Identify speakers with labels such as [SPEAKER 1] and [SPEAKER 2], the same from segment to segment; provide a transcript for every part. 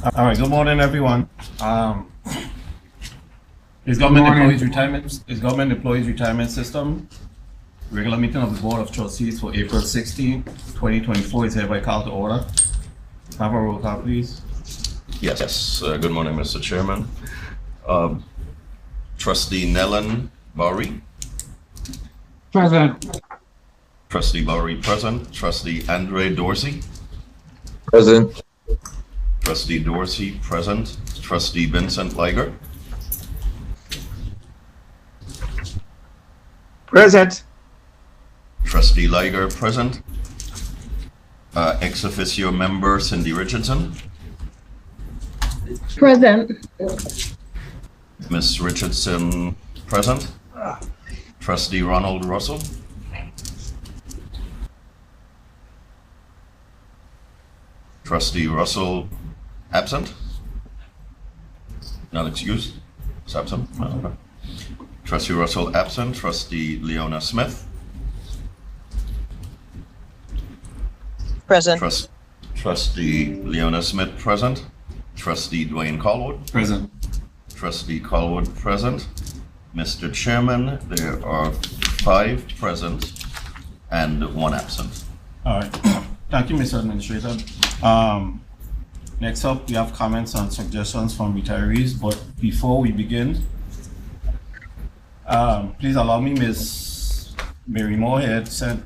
[SPEAKER 1] All right, good morning, everyone. Is Government Employees Retirement System regular meeting of the Board of Trustees for April 16, 2024 is hereby called to order. Have a roll call, please.
[SPEAKER 2] Yes. Good morning, Mr. Chairman. Trustee Nellen Bowery.
[SPEAKER 3] Present.
[SPEAKER 2] Trustee Bowery present. Trustee Andre Dorsey.
[SPEAKER 4] Present.
[SPEAKER 2] Trustee Dorsey present. Trustee Vincent Liger.
[SPEAKER 4] Present.
[SPEAKER 2] Trustee Liger present. Ex officio member Cindy Richardson.
[SPEAKER 5] Present.
[SPEAKER 2] Ms. Richardson present. Trustee Ronald Russell. Trustee Russell absent. Not excused. Is absent. Okay. Trustee Russell absent. Trustee Leona Smith.
[SPEAKER 6] Present.
[SPEAKER 2] Trustee Leona Smith present. Trustee Dwayne Callwood.
[SPEAKER 1] Present.
[SPEAKER 2] Trustee Callwood present. Mr. Chairman, there are 5 present and 1 absent.
[SPEAKER 1] All right. Thank you, Mr. Administrator. Next up, we have comments and suggestions from retirees, but before we begin, please allow me, Ms. Mary Moorhead sent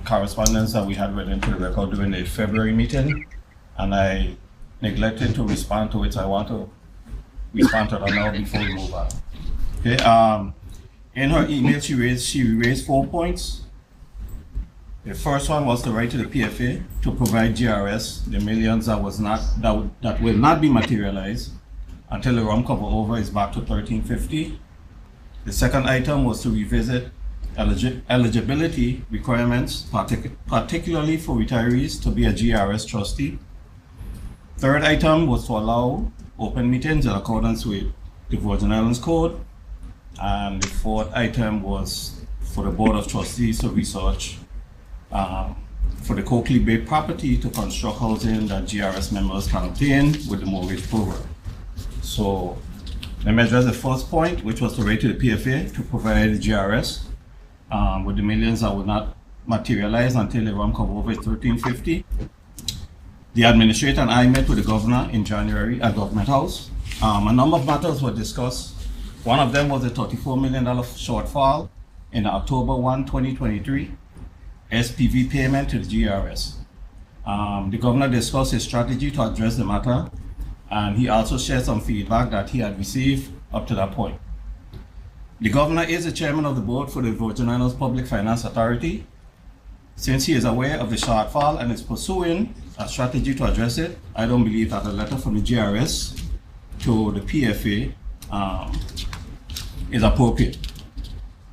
[SPEAKER 1] correspondence that we had read into the record during the February meeting, and I neglected to respond to it, so I want to respond to that now before we move on. Okay. In her email, she raised 4 points. The first one was to write to the PFA to provide GRS the millions that will not be materialized until the rum cover over is back to 1350. The second item was to revisit eligibility requirements, particularly for retirees to be a GRS trustee. Third item was to allow open meetings in accordance with the Virgin Islands Code. And the fourth item was for the Board of Trustees to research for the Coakley Bay property to construct housing that GRS members can obtain with the mortgage program. So let me address the first point, which was to write to the PFA to provide the GRS with the millions that would not materialize until the rum cover over 1350. The administrator and I met with the governor in January at Government House. A number of matters were discussed. One of them was a $34 million shortfall in the October 1, 2023 SPV payment to the GRS. The governor discussed his strategy to address the matter, and he also shared some feedback that he had received up to that point. The governor is the chairman of the board for the Virgin Islands Public Finance Authority. Since he is aware of the shortfall and is pursuing a strategy to address it, I don't believe that a letter from the GRS to the PFA is appropriate.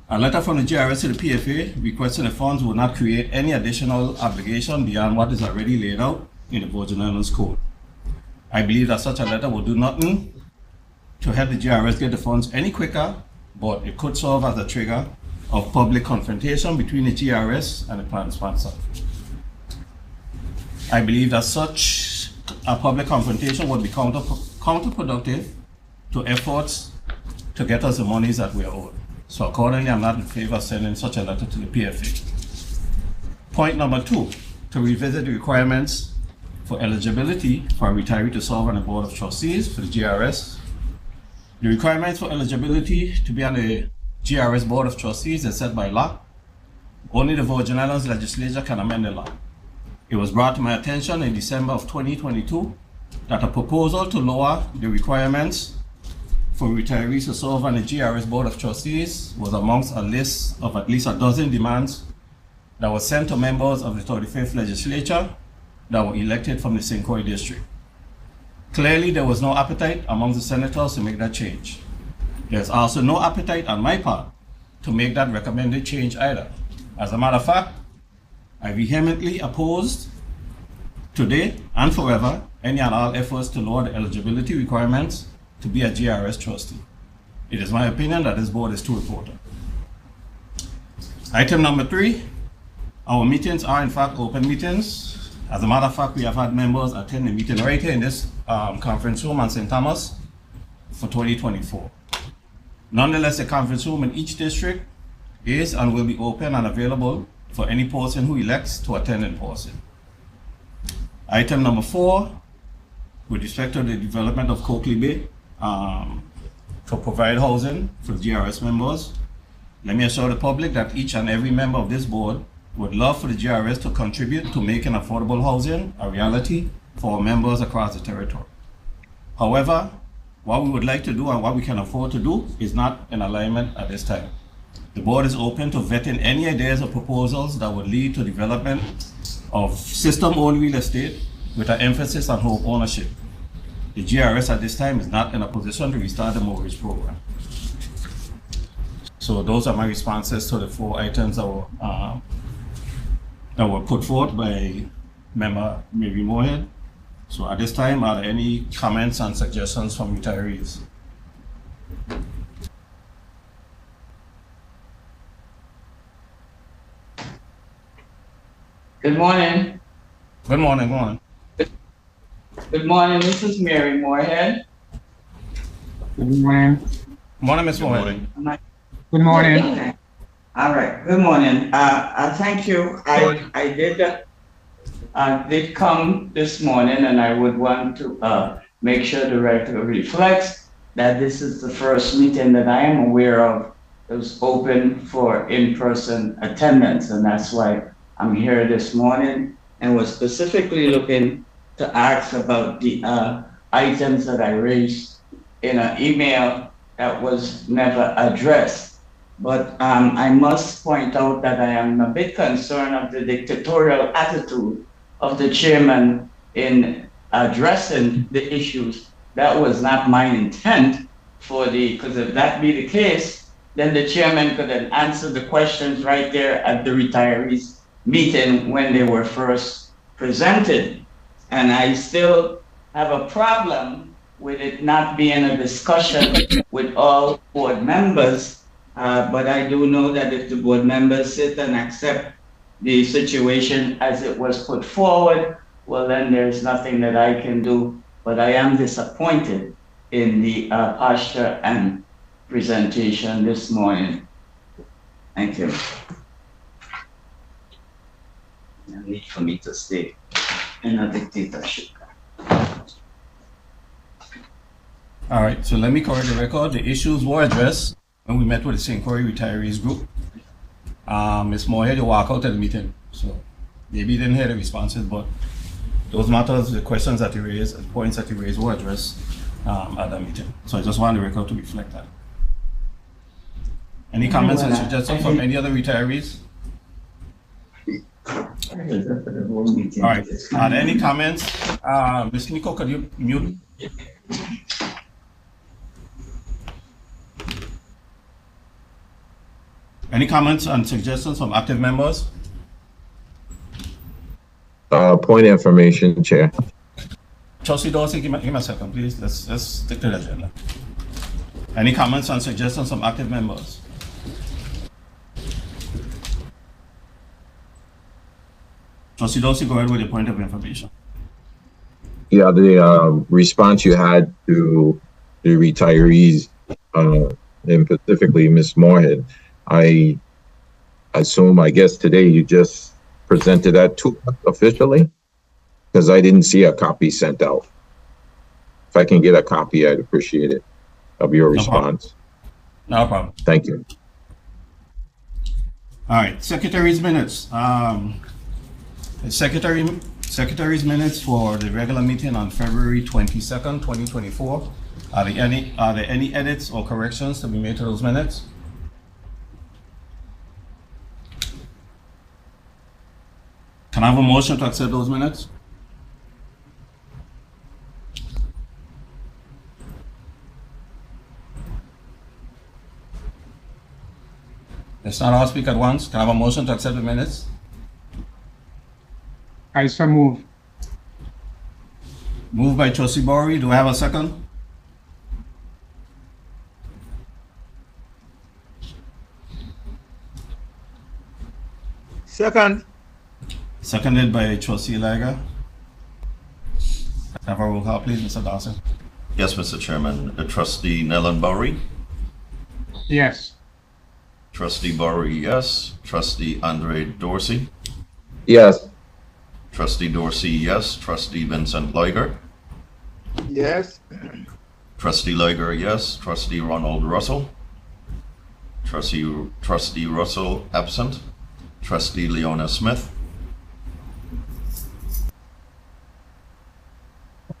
[SPEAKER 1] A letter from the GRS to the PFA requesting the funds will not create any additional obligation beyond what is already laid out in the Virgin Islands Code. I believe that such a letter will do nothing to help the GRS get the funds any quicker, but it could serve as a trigger of public confrontation between the GRS and the plan sponsor. I believe that such a public confrontation would be counterproductive to efforts to get us the monies that we are owed. So accordingly, I'm not in favor of sending such a letter to the PFA. Point number 2, to revisit the requirements for eligibility for a retiree to serve on the Board of Trustees for the GRS. The requirements for eligibility to be on the GRS Board of Trustees is set by law. Only the Virgin Islands legislature can amend the law. It was brought to my attention in December of 2022 that a proposal to lower the requirements for retirees to serve on the GRS Board of Trustees was amongst a list of at least a dozen demands that were sent to members of the 35th legislature that were elected from the St. Croix district. Clearly, there was no appetite among the senators to make that change. There's also no appetite on my part to make that recommended change either. As a matter of fact, I vehemently opposed today and forever any and all efforts to lower the eligibility requirements to be a GRS trustee. It is my opinion that this board is too important. Item number 3, our meetings are in fact open meetings. As a matter of fact, we have had members attend the meeting right here in this conference room on St. Thomas for 2024. Nonetheless, the conference room in each district is and will be open and available for any person who elects to attend in person. Item number 4, with respect to the development of Coakley Bay, to provide housing for GRS members. Let me assure the public that each and every member of this board would love for the GRS to contribute to making affordable housing a reality for our members across the territory. However, what we would like to do and what we can afford to do is not in alignment at this time. The board is open to vetting any ideas or proposals that would lead to development of system-owned real estate with an emphasis on home ownership. The GRS at this time is not in a position to restart the mortgage program. So those are my responses to the 4 items that were put forth by Member Mary Moorhead. So at this time, are there any comments and suggestions from retirees?
[SPEAKER 3] Good morning.
[SPEAKER 1] Good morning, good morning.
[SPEAKER 3] Good morning. This is Mary Moorhead.
[SPEAKER 5] Good morning.
[SPEAKER 1] Morning, Ms.
[SPEAKER 2] Good
[SPEAKER 1] Moorhead.
[SPEAKER 2] morning.
[SPEAKER 5] Good morning.
[SPEAKER 3] All right. Good morning. Thank you. I did come this morning, and I would want to make sure the record reflects that this is the first meeting that I am aware of that was open for in-person attendance, and that's why I'm here this morning and was specifically looking to ask about the items that I raised in an email that was never addressed. But I must point out that I am a bit concerned of the dictatorial attitude of the chairman in addressing the issues. That was not my intent because if that be the case, then the chairman could have answered the questions right there at the retirees meeting when they were first presented. And I still have a problem with it not being a discussion with all board members. But I do know that if the board members sit and accept the situation as it was put forward, well, then there's nothing that I can do. But I am disappointed in the posture and presentation this morning. Thank you. No need for me to stay in a dictatorship.
[SPEAKER 1] All right, so let me correct the record. The issues were addressed when we met with the St. Croix retirees group. Ms. Moorhead, you walk out of the meeting, so maybe you didn't hear the responses, but those matters, the questions that you raised, the points that you raised were addressed at that meeting. So I just want the record to reflect that. Any comments and suggestions from any other retirees? All right, are there any comments? Ms. Nico, could you mute? Any comments and suggestions from active members?
[SPEAKER 4] Point of information, Chair.
[SPEAKER 1] Trustee Dorsey, give me a second, please. Let's stick to the agenda. Any comments and suggestions from active members? Trustee Dorsey, go ahead with your point of information.
[SPEAKER 4] Yeah, the response you had to the retirees, and specifically Ms. Moorhead, I assume, I guess today you just presented that to officially, because I didn't see a copy sent out. If I can get a copy, I'd appreciate it of your response.
[SPEAKER 1] No problem.
[SPEAKER 4] Thank you.
[SPEAKER 1] All right, Secretary's minutes. Secretary's minutes for the regular meeting on February 22nd, 2024. Are there any edits or corrections to be made to those minutes? Can I have a motion to accept those minutes? Let's not all speak at once. Can I have a motion to accept the minutes?
[SPEAKER 5] I so move.
[SPEAKER 1] Moved by Trustee Bory. Do I have a second?
[SPEAKER 6] Second.
[SPEAKER 1] Seconded by Trustee Liger. Have a roll call, please, Mr. Dawson.
[SPEAKER 2] Yes, Mr. Chairman. Trustee Nellan Bowery.
[SPEAKER 5] Yes.
[SPEAKER 2] Trustee Bowery, yes. Trustee Andre Dorsey.
[SPEAKER 4] Yes.
[SPEAKER 2] Trustee Dorsey, yes. Trustee Vincent Liger.
[SPEAKER 6] Yes.
[SPEAKER 2] Trustee Liger, yes. Trustee Ronald Russell. Trustee Russell, absent. Trustee Leona Smith.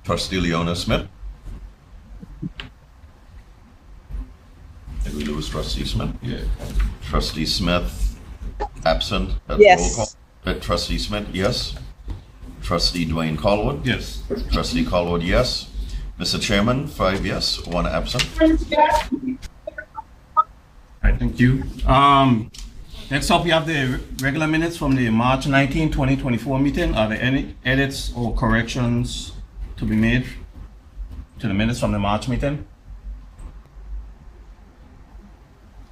[SPEAKER 2] Trustee Leona Smith. Did we lose Trustee Smith?
[SPEAKER 1] Yeah.
[SPEAKER 2] Trustee Smith, absent at
[SPEAKER 7] Yes.
[SPEAKER 2] roll call. Trustee Smith, yes. Trustee Dwayne Callwood.
[SPEAKER 1] Yes.
[SPEAKER 2] Trustee Callwood, yes. Mr. Chairman, 5 yes, 1 absent.
[SPEAKER 1] All right, thank you. Next up, we have the regular minutes from the March 19, 2024 meeting. Are there any edits or corrections to be made to the minutes from the March meeting?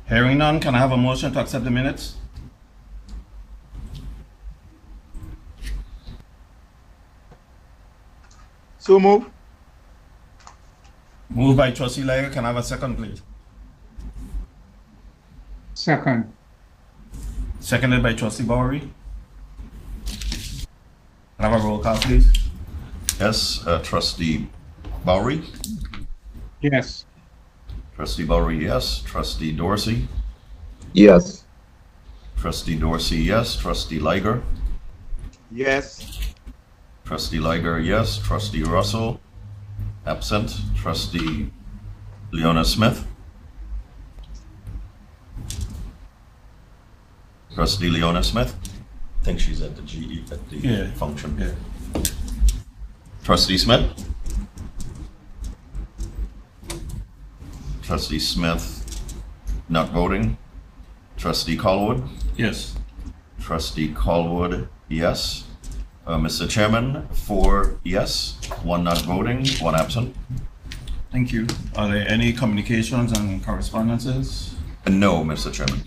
[SPEAKER 1] Hearing none, can I have a motion to accept the minutes?
[SPEAKER 6] So move.
[SPEAKER 1] Moved by Trustee Liger. Can I have a second, please?
[SPEAKER 5] Second.
[SPEAKER 1] Seconded by Trustee Bowery. Can I have a roll call, please?
[SPEAKER 2] Yes, Trustee Bowery.
[SPEAKER 5] Yes.
[SPEAKER 2] Trustee Bowery, yes. Trustee Dorsey.
[SPEAKER 4] Yes.
[SPEAKER 2] Trustee Dorsey, yes. Trustee Liger.
[SPEAKER 6] Yes.
[SPEAKER 2] Trustee Liger, yes. Trustee Russell, absent. Trustee Leona Smith. Trustee Leona Smith. I think she's at the GE, at the function.
[SPEAKER 1] Yeah.
[SPEAKER 2] Trustee Smith. Trustee Smith, not voting. Trustee Callwood.
[SPEAKER 1] Yes.
[SPEAKER 2] Trustee Callwood, yes. Mr. Chairman, 4 yes, 1 not voting, 1 absent.
[SPEAKER 1] Thank you. Are there any communications and correspondences?
[SPEAKER 2] No, Mr. Chairman.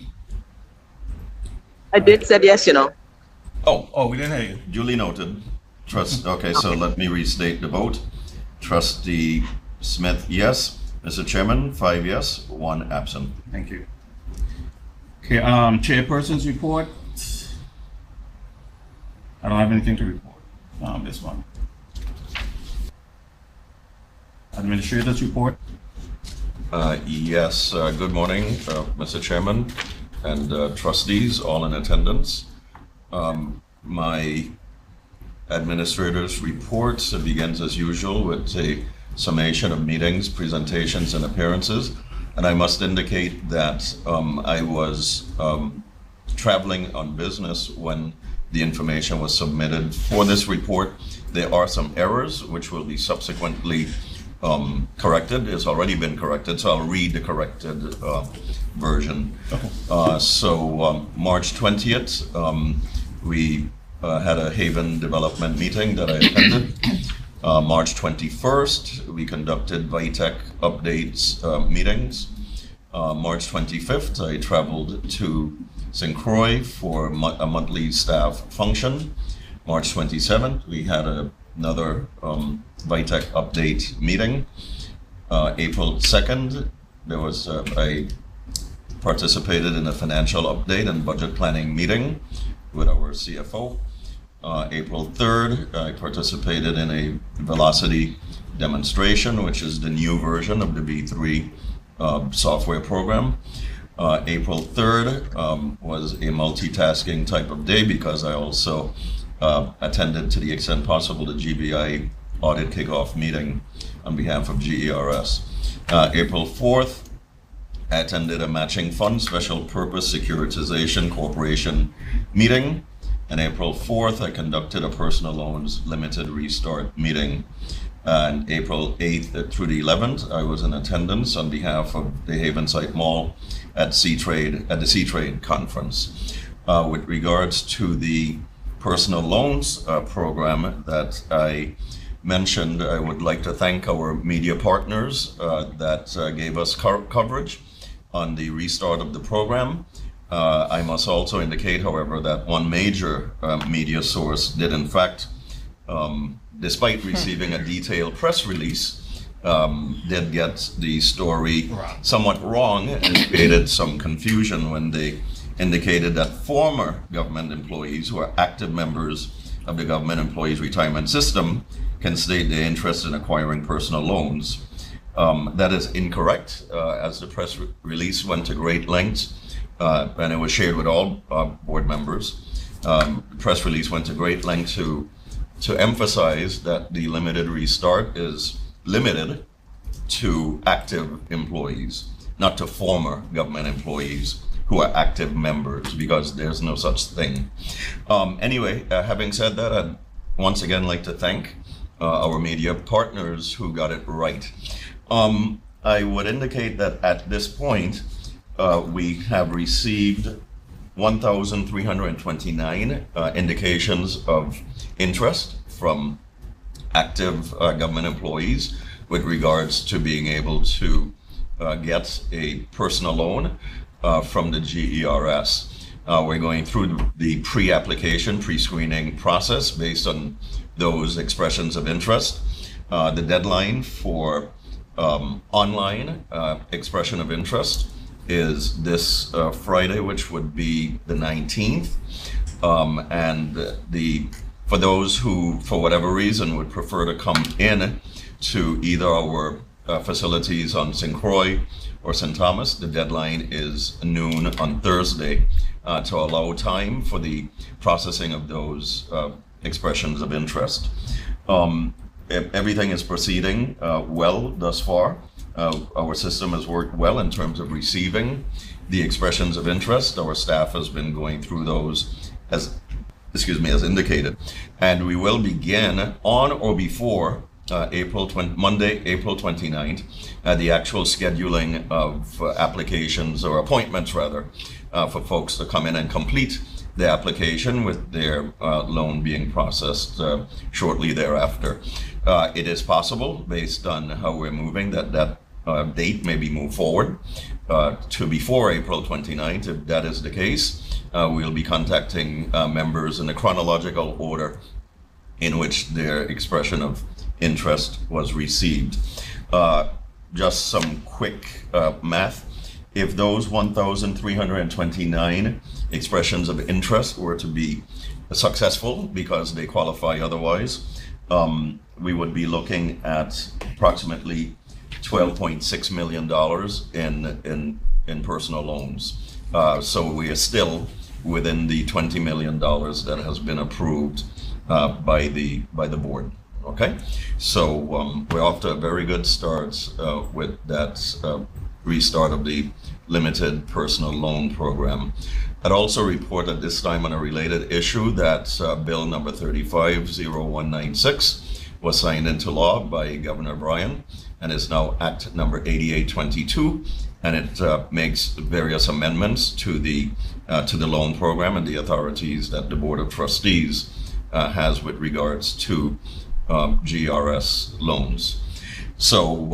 [SPEAKER 7] I did said yes, you know.
[SPEAKER 1] Oh, we didn't hear you.
[SPEAKER 2] Duly noted. Okay, so let me restate the vote. Trustee Smith, yes. Mr. Chairman, 5 yes, 1 absent.
[SPEAKER 1] Thank you. Okay, chairperson's report. I don't have anything to report this one. Administrator's report.
[SPEAKER 2] Yes, good morning, Mr. Chairman and trustees, all in attendance. My administrator's report begins as usual with a summation of meetings, presentations, and appearances. And I must indicate that I was traveling on business when the information was submitted for this report. There are some errors which will be subsequently corrected. It's already been corrected, so I'll read the corrected version.
[SPEAKER 1] Okay.
[SPEAKER 2] March 20th, we had a Haven development meeting that I attended. March 21st, we conducted VITEC updates meetings. March 25th, I traveled to St. Croix for a monthly staff function. March 27th, we had another VITEC update meeting. April 2nd, there was I participated in a financial update and budget planning meeting with our CFO. April 3rd, I participated in a velocity demonstration, which is the new version of the V3 software program. April 3rd was a multitasking type of day because I also attended, to the extent possible, the GBI audit kickoff meeting on behalf of GERS. April 4th, I attended a matching fund special purpose securitization corporation meeting. And April 4th, I conducted a personal loans limited restart meeting. And April 8th through the 11th, I was in attendance on behalf of the Havenside Mall at the C-Trade conference. With regards to the personal loans program that I mentioned, I would like to thank our media partners that gave us coverage on the restart of the program. I must also indicate, however, that one major media source did in fact despite receiving a detailed press release, did get the story somewhat wrong and created some confusion when they indicated that former government employees who are active members of the government employees retirement system can state their interest in acquiring personal loans. That is incorrect, as the press release went to great lengths, and it was shared with all board members. The press release went to great lengths to emphasize that the limited restart is limited to active employees, not to former government employees who are active members, because there's no such thing. Anyway, having said that, I'd once again like to thank our media partners who got it right. I would indicate that at this point, we have received 1,329 indications of interest from active government employees with regards to being able to get a personal loan from the GERS. We're going through the pre-application, pre-screening process based on those expressions of interest. The deadline for online expression of interest is this Friday, which would be the 19th. For those who, for whatever reason, would prefer to come in to either our facilities on St. Croix or St. Thomas, the deadline is noon on Thursday to allow time for the processing of those expressions of interest. Everything is proceeding well thus far. Our system has worked well in terms of receiving the expressions of interest. Our staff has been going through those as indicated. And we will begin on or before Monday, April 29th, the actual scheduling of applications, or appointments rather, for folks to come in and complete the application, with their loan being processed shortly thereafter. It is possible, based on how we're moving, that date may be moved forward to before April 29th. If that is the case, we'll be contacting members in the chronological order in which their expression of interest was received. Just some quick math. If those 1,329 expressions of interest were to be successful because they qualify otherwise, we would be looking at approximately $12.6 million in personal loans. So we are still within the $20 million that has been approved by the board. Okay, so we're off to a very good start with that restart of the limited personal loan program. I'd also report at this time on a related issue that Bill number 350196 was signed into law by Governor Bryan and is now Act number 8822, and it makes various amendments to the loan program and the authorities that the Board of Trustees has with regards to GRS loans. So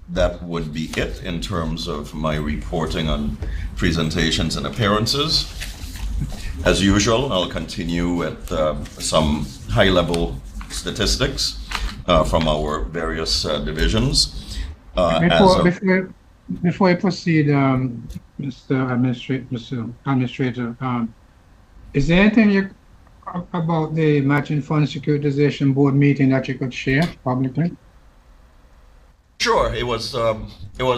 [SPEAKER 2] that would be it in terms of my reporting on presentations and appearances. As usual, I'll continue with some high-level statistics from our various divisions.
[SPEAKER 5] Before I proceed, Mr. Administrator, is there anything about the Matching Fund Securitization Board meeting that you could share publicly?
[SPEAKER 2] Sure. It was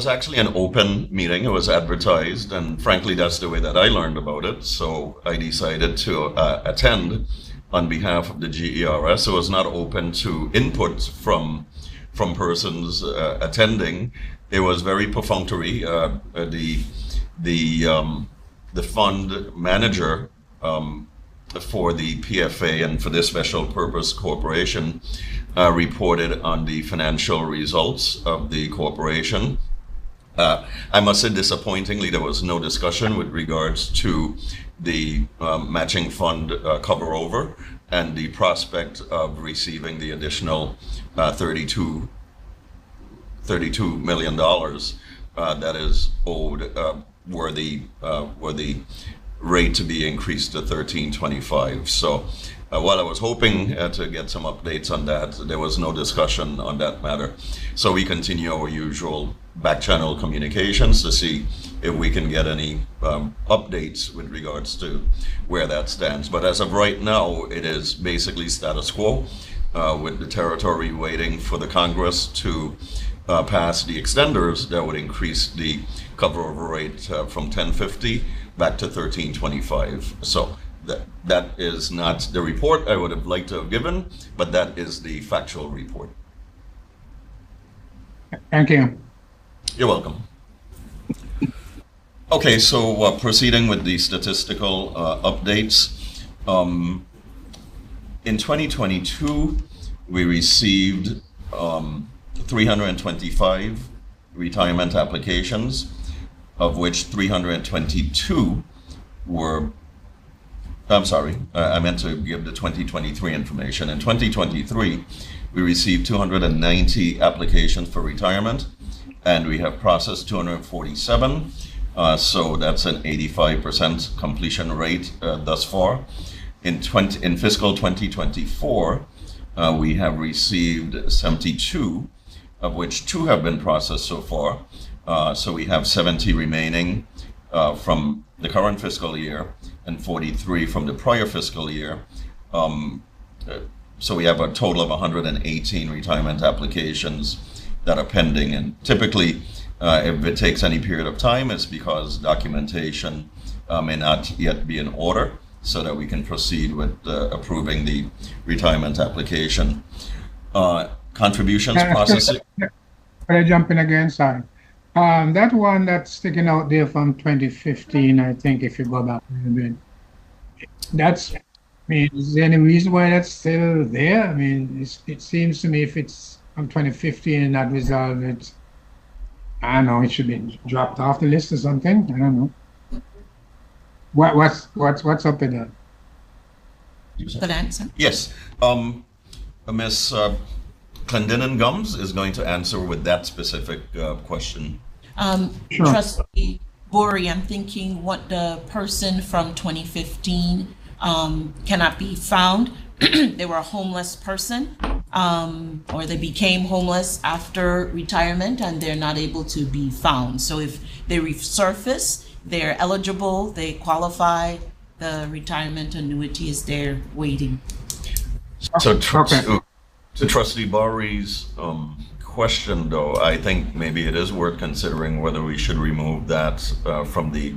[SPEAKER 2] actually an open meeting. It was advertised, and frankly, that's the way that I learned about it. So I decided to attend on behalf of the GERS. It was not open to input from persons attending. It was very perfunctory. The fund manager for the PFA and for this special purpose corporation reported on the financial results of the corporation. I must say, disappointingly, there was no discussion with regards to the matching fund cover over and the prospect of receiving the additional $32 million that is owed, were the rate to be increased to 13.25. So While I was hoping to get some updates on that, there was no discussion on that matter. So we continue our usual back channel communications to see if we can get any updates with regards to where that stands. But as of right now, it is basically status quo, with the territory waiting for the Congress to pass the extenders that would increase the cover over rate from 1050 back to 1325. So that is not the report I would have liked to have given, but that is the factual report.
[SPEAKER 5] Thank you.
[SPEAKER 2] You're welcome. Okay, so proceeding with the statistical updates. In 2022, we received 325 retirement applications, of which 322 were, I'm sorry, I meant to give the 2023 information. In 2023, we received 290 applications for retirement, and we have processed 247. So that's an 85% completion rate thus far. In fiscal 2024, we have received 72, of which 2 have been processed so far. So we have 70 remaining from the current fiscal year and 43 from the prior fiscal year. So we have a total of 118 retirement applications that are pending. And typically, if it takes any period of time, it's because documentation may not yet be in order, so that we can proceed with approving the retirement application. Contributions processing.
[SPEAKER 5] Could I jump in again? Sorry. That one that's sticking out there from 2015, I think, if you go back a little bit, that's, I mean, is there any reason why that's still there? I mean, it seems to me if it's from 2015 and not resolved, it's, I don't know, it should be dropped off the list or something. I don't know. What's up with that?
[SPEAKER 7] Good answer.
[SPEAKER 2] Yes. Ms. Clendenin Gums is going to answer with that specific question.
[SPEAKER 5] Sure.
[SPEAKER 7] Trustee Bory, I'm thinking what the person from 2015 cannot be found. They were a homeless person, or they became homeless after retirement and they're not able to be found. So if they resurface, they're eligible, they qualify, the retirement annuity is there waiting.
[SPEAKER 2] So
[SPEAKER 5] Okay.
[SPEAKER 2] to Trustee Bory's question, though, I think maybe it is worth considering whether we should remove that from the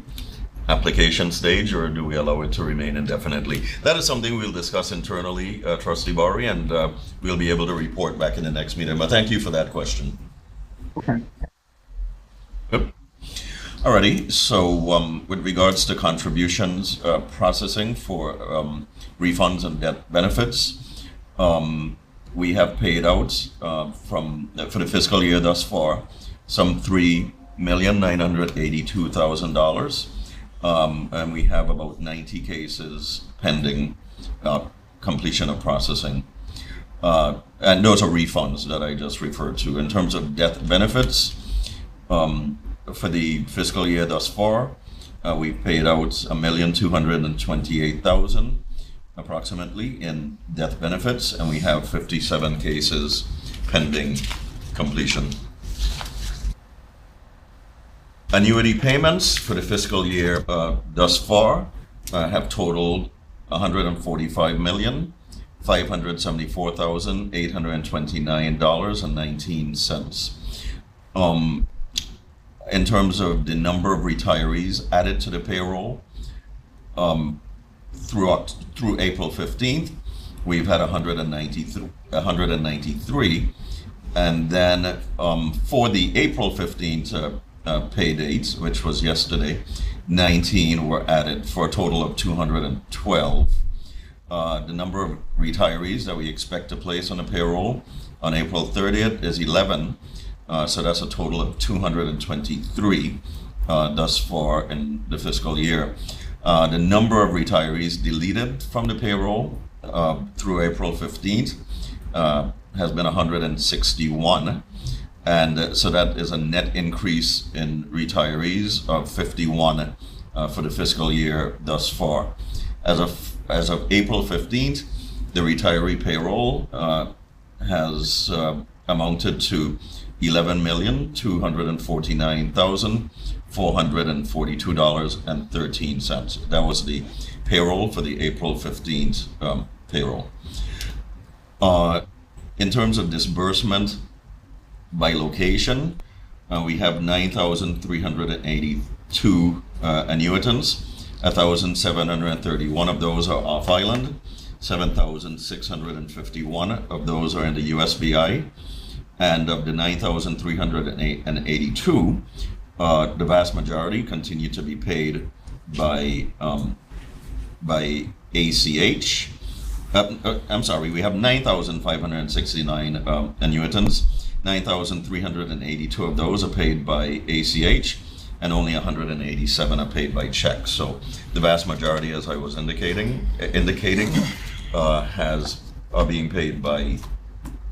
[SPEAKER 2] application stage, or do we allow it to remain indefinitely? That is something we'll discuss internally, Trustee Bory, and we'll be able to report back in the next meeting. But thank you for that question.
[SPEAKER 5] Okay.
[SPEAKER 2] Yep. Alrighty, so with regards to contributions processing for refunds and death benefits, we have paid out for the fiscal year thus far some $3,982,000, and we have about 90 cases pending completion of processing. And those are refunds that I just referred to. In terms of death benefits, for the fiscal year thus far, we've paid out $1,228,000 approximately in death benefits, and we have 57 cases pending completion. Annuity payments for the fiscal year thus far have totaled $145,574,829.19. In terms of the number of retirees added to the payroll, through April 15th, we've had 193, and then for the April 15th pay date, which was yesterday, 19 were added for a total of 212. The number of retirees that we expect to place on the payroll on April 30th is 11. So that's a total of 223 thus far in the fiscal year. The number of retirees deleted from the payroll through April 15th has been 161. And so that is a net increase in retirees of 51 for the fiscal year thus far. As of April 15th, the retiree payroll has amounted to $11,249,442.13. That was the payroll for the April 15th payroll. In terms of disbursement by location, we have 9,382 annuitants. 1,731 of those are off island. 7,651 of those are in the USVI. And of the 9,382, the vast majority continue to be paid by ACH. I'm sorry, we have 9,569 annuitants. 9,382 of those are paid by ACH, and only 187 are paid by check. So the vast majority, as I was indicating, are being paid by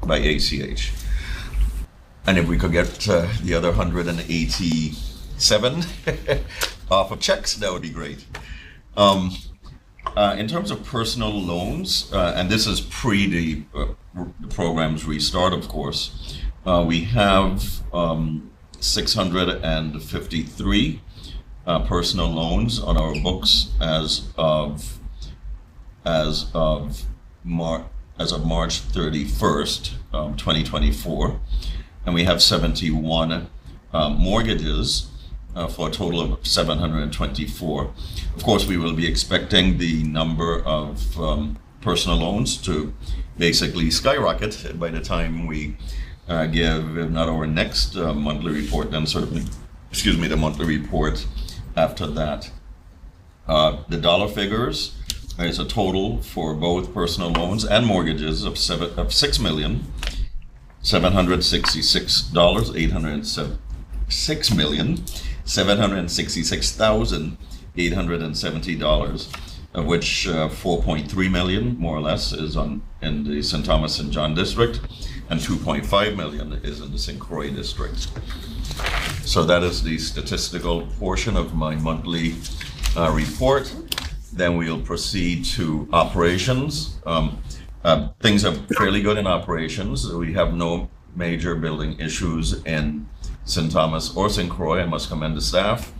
[SPEAKER 2] ACH. And if we could get the other 187 off of checks, that would be great. In terms of personal loans, and this is pre the program's restart, of course, we have 653 personal loans on our books as of March 31st, 2024, and we have 71 mortgages for a total of 724. Of course, we will be expecting the number of personal loans to basically skyrocket by the time we give, if not our next monthly report, then certainly, the monthly report after that. The dollar figures is a total for both personal loans and mortgages of $6,766,870, of which 4.3 million, more or less, is in the St. Thomas and John district, and 2.5 million is in the St. Croix district. So that is the statistical portion of my monthly report. Then we'll proceed to operations. Things are fairly good in operations. We have no major building issues in St. Thomas or St. Croix. I must commend the staff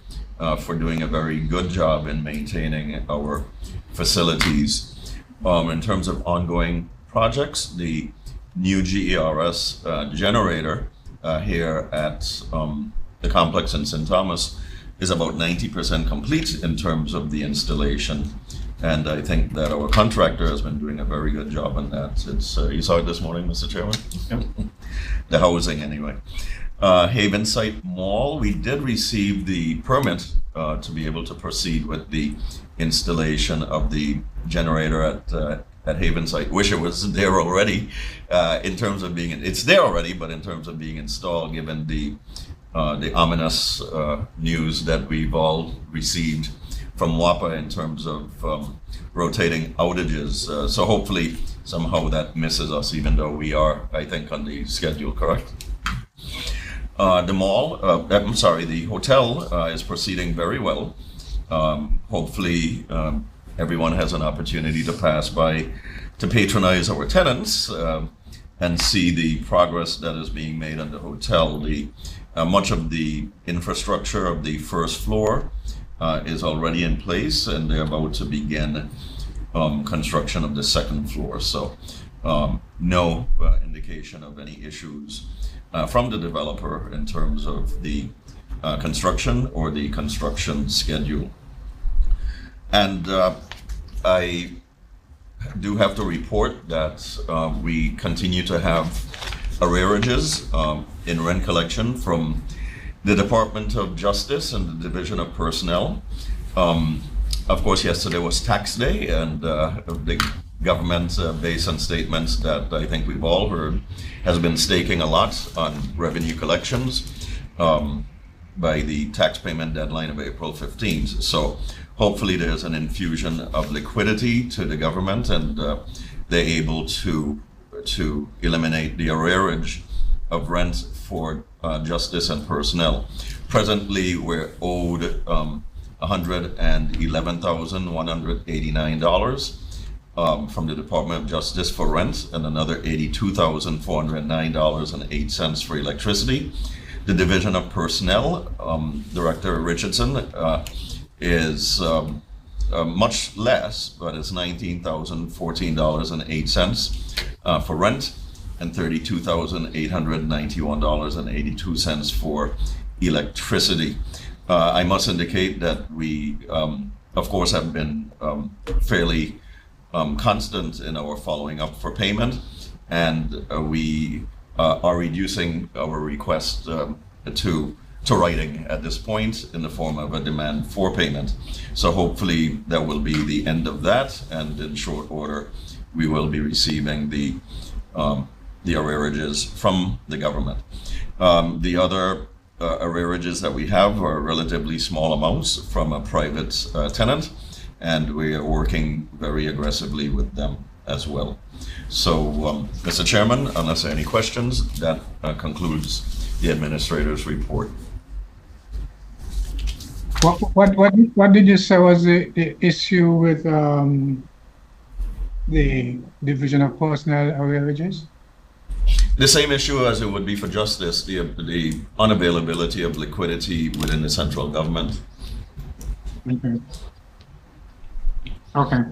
[SPEAKER 2] for doing a very good job in maintaining our facilities. In terms of ongoing projects, the new GERS generator here at the complex in St. Thomas is about 90% complete in terms of the installation. And I think that our contractor has been doing a very good job on that. It's you saw it this morning, Mr. Chairman? Yep. The housing, anyway. Havenside Mall, we did receive the permit to be able to proceed with the installation of the generator at Havenside. Wish it was there already. In terms of being, it's there already, but in terms of being installed, given the ominous news that we've all received from WAPA in terms of rotating outages. So hopefully somehow that misses us, even though we are, I think, on the schedule, correct? The hotel is proceeding very well. Hopefully everyone has an opportunity to pass by to patronize our tenants and see the progress that is being made on the hotel. Much of the infrastructure of the first floor is already in place, and they're about to begin construction of the second floor. So no indication of any issues from the developer in terms of the construction or the construction schedule. And I do have to report that we continue to have arrearages in rent collection from the Department of Justice and the Division of Personnel. Of course, yesterday was tax day, and the government, based on statements that I think we've all heard, has been staking a lot on revenue collections by the tax payment deadline of April 15th. So hopefully there's an infusion of liquidity to the government, and they're able to eliminate the arrearage of rent for justice and personnel. Presently, we're owed $111,189. from the Department of Justice for rent and another $82,409.08 for electricity. The Division of Personnel, Director Richardson, is much less, but it's $19,014.08 for rent and $32,891.82 for electricity. I must indicate that we, of course, have been fairly constant in our following up for payment, and we are reducing our request to writing at this point in the form of a demand for payment. So hopefully that will be the end of that, and in short order we will be receiving the arrearages from the government. The other arrearages that we have are relatively small amounts from a private tenant, and we are working very aggressively with them as well. So, Mr. Chairman, unless there are any questions, that concludes the administrator's report.
[SPEAKER 5] What did you say was the issue with the Division of Personnel arrearages?
[SPEAKER 2] The same issue as it would be for justice, the unavailability of liquidity within the central government.
[SPEAKER 5] Okay. Okay.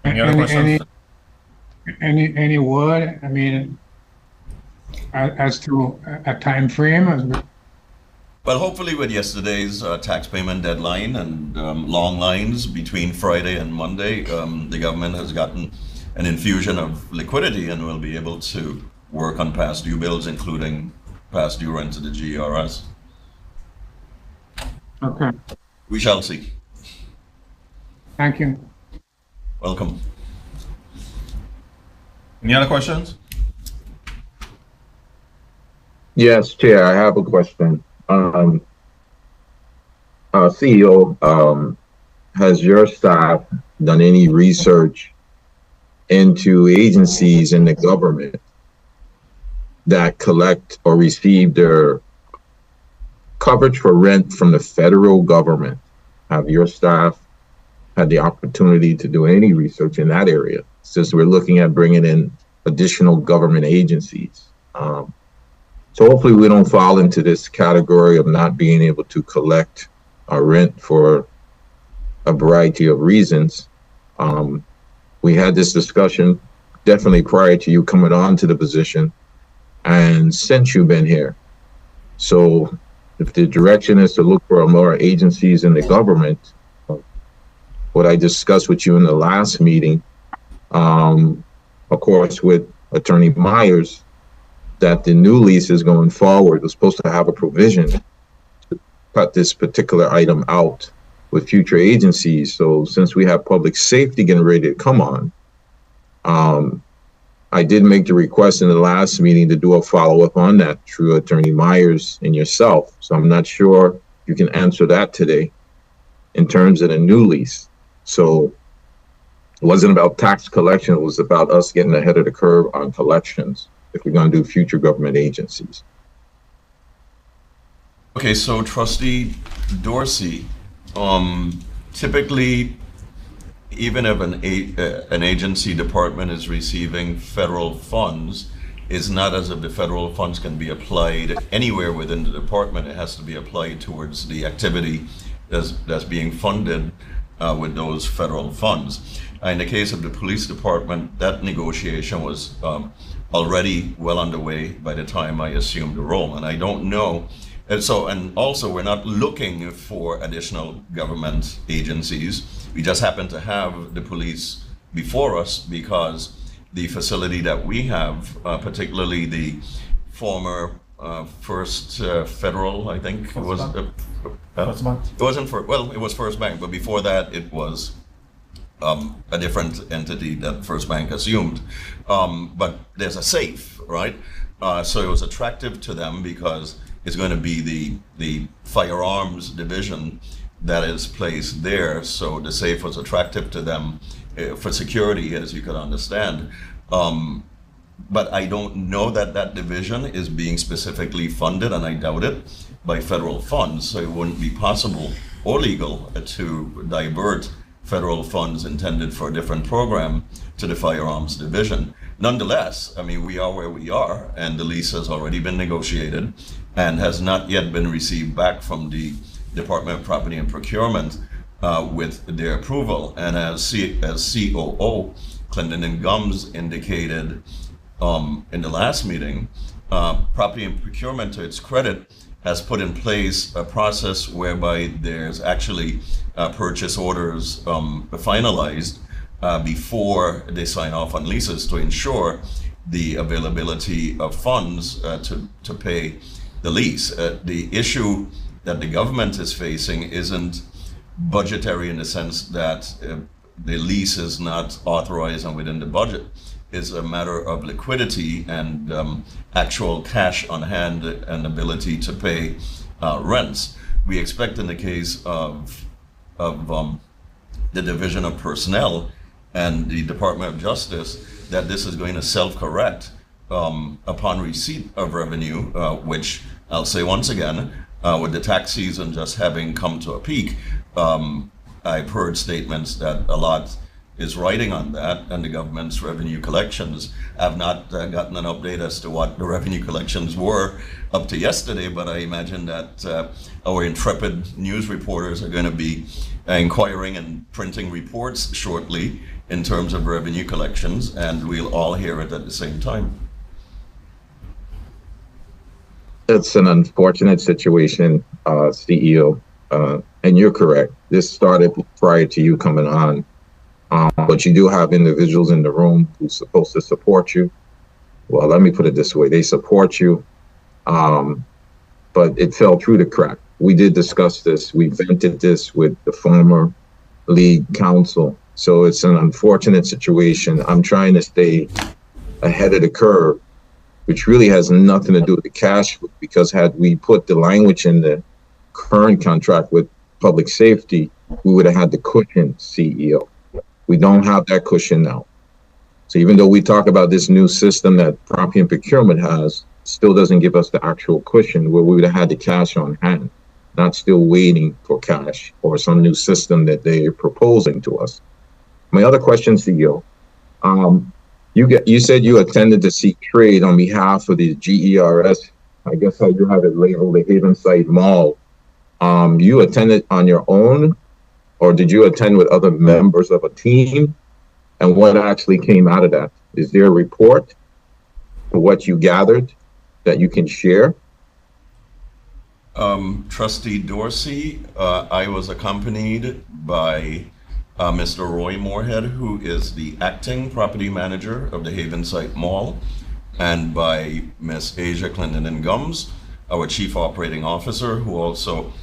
[SPEAKER 1] Any other questions?
[SPEAKER 5] Any word? I mean, as to a time frame?
[SPEAKER 2] Well, hopefully with yesterday's tax payment deadline and long lines between Friday and Monday, the government has gotten an infusion of liquidity and will be able to work on past due bills, including past due rent to the GERS.
[SPEAKER 5] Okay.
[SPEAKER 2] We shall see.
[SPEAKER 5] Thank you.
[SPEAKER 2] Welcome.
[SPEAKER 1] Any other questions?
[SPEAKER 4] Yes, Chair, I have a question. CEO, has your staff done any research into agencies in the government that collect or receive their coverage for rent from the federal government? Have your staff had the opportunity to do any research in that area, since we're looking at bringing in additional government agencies? So hopefully we don't fall into this category of not being able to collect our rent for a variety of reasons. We had this discussion definitely prior to you coming on to the position and since you've been here. So if the direction is to look for more agencies in the government, what I discussed with you in the last meeting, of course, with Attorney Myers, that the new leases going forward was supposed to have a provision to cut this particular item out with future agencies. So since we have public safety getting ready to come on, I did make the request in the last meeting to do a follow-up on that through Attorney Myers and yourself. So I'm not sure you can answer that today in terms of the new lease. So it wasn't about tax collection, it was about us getting ahead of the curve on collections if we're going to do future government agencies.
[SPEAKER 2] Okay, so Trustee Dorsey, typically, even if an agency department is receiving federal funds, it's not as if the federal funds can be applied anywhere within the department. It has to be applied towards the activity that's being funded with those federal funds. In the case of the police department, that negotiation was already well underway by the time I assumed the role, and I don't know. And also we're not looking for additional government agencies. We just happen to have the police before us because the facility that we have, particularly the former First Federal, I think it was.
[SPEAKER 1] First Bank?
[SPEAKER 2] It wasn't it was First Bank, but before that it was a different entity that First Bank assumed. But there's a safe, right? So it was attractive to them because it's going to be the firearms division that is placed there. So the safe was attractive to them for security, as you can understand. But I don't know that that division is being specifically funded, and I doubt it, by federal funds. So it wouldn't be possible or legal to divert federal funds intended for a different program to the Firearms Division. Nonetheless, I mean, we are where we are, and the lease has already been negotiated and has not yet been received back from the Department of Property and Procurement with their approval. And as COO Clinton and Gums indicated in the last meeting, Property and Procurement, to its credit, has put in place a process whereby there's actually purchase orders finalized before they sign off on leases to ensure the availability of funds to pay the lease. The issue that the government is facing isn't budgetary in the sense that the lease is not authorized and within the budget. Is a matter of liquidity and actual cash on hand and ability to pay rents. We expect in the case of the Division of Personnel and the Department of Justice that this is going to self-correct upon receipt of revenue, which I'll say once again, with the tax season just having come to a peak, I've heard statements that a lot is riding on that, and the government's revenue collections. I've not gotten an update as to what the revenue collections were up to yesterday, but I imagine that our intrepid news reporters are going to be inquiring and printing reports shortly in terms of revenue collections, and we'll all hear it at the same time.
[SPEAKER 4] It's an unfortunate situation, CEO, and you're correct. This started prior to you coming on. But you do have individuals in the room who's supposed to support you. Well, let me put it this way. They support you, but it fell through the crack. We did discuss this. We vented this with the former lead counsel. So it's an unfortunate situation. I'm trying to stay ahead of the curve, which really has nothing to do with the cash, because had we put the language in the current contract with public safety, we would have had the cushion, CEO. We don't have that cushion now. So even though we talk about this new system that Property and Procurement has, still doesn't give us the actual cushion where we would have had the cash on hand, not still waiting for cash or some new system that they're proposing to us. My other question, CEO, you said you attended to seek trade on behalf of the GERS. I guess how you have it labeled, the Havenside Mall. You attended on your own, or did you attend with other members of a team? And what actually came out of that? Is there a report for what you gathered that you can share?
[SPEAKER 2] Trustee Dorsey, I was accompanied by Mr. Roy Moorhead, who is the acting property manager of the Havenside Mall, and by Miss Asia Clinton and Gums, our chief operating officer, who also,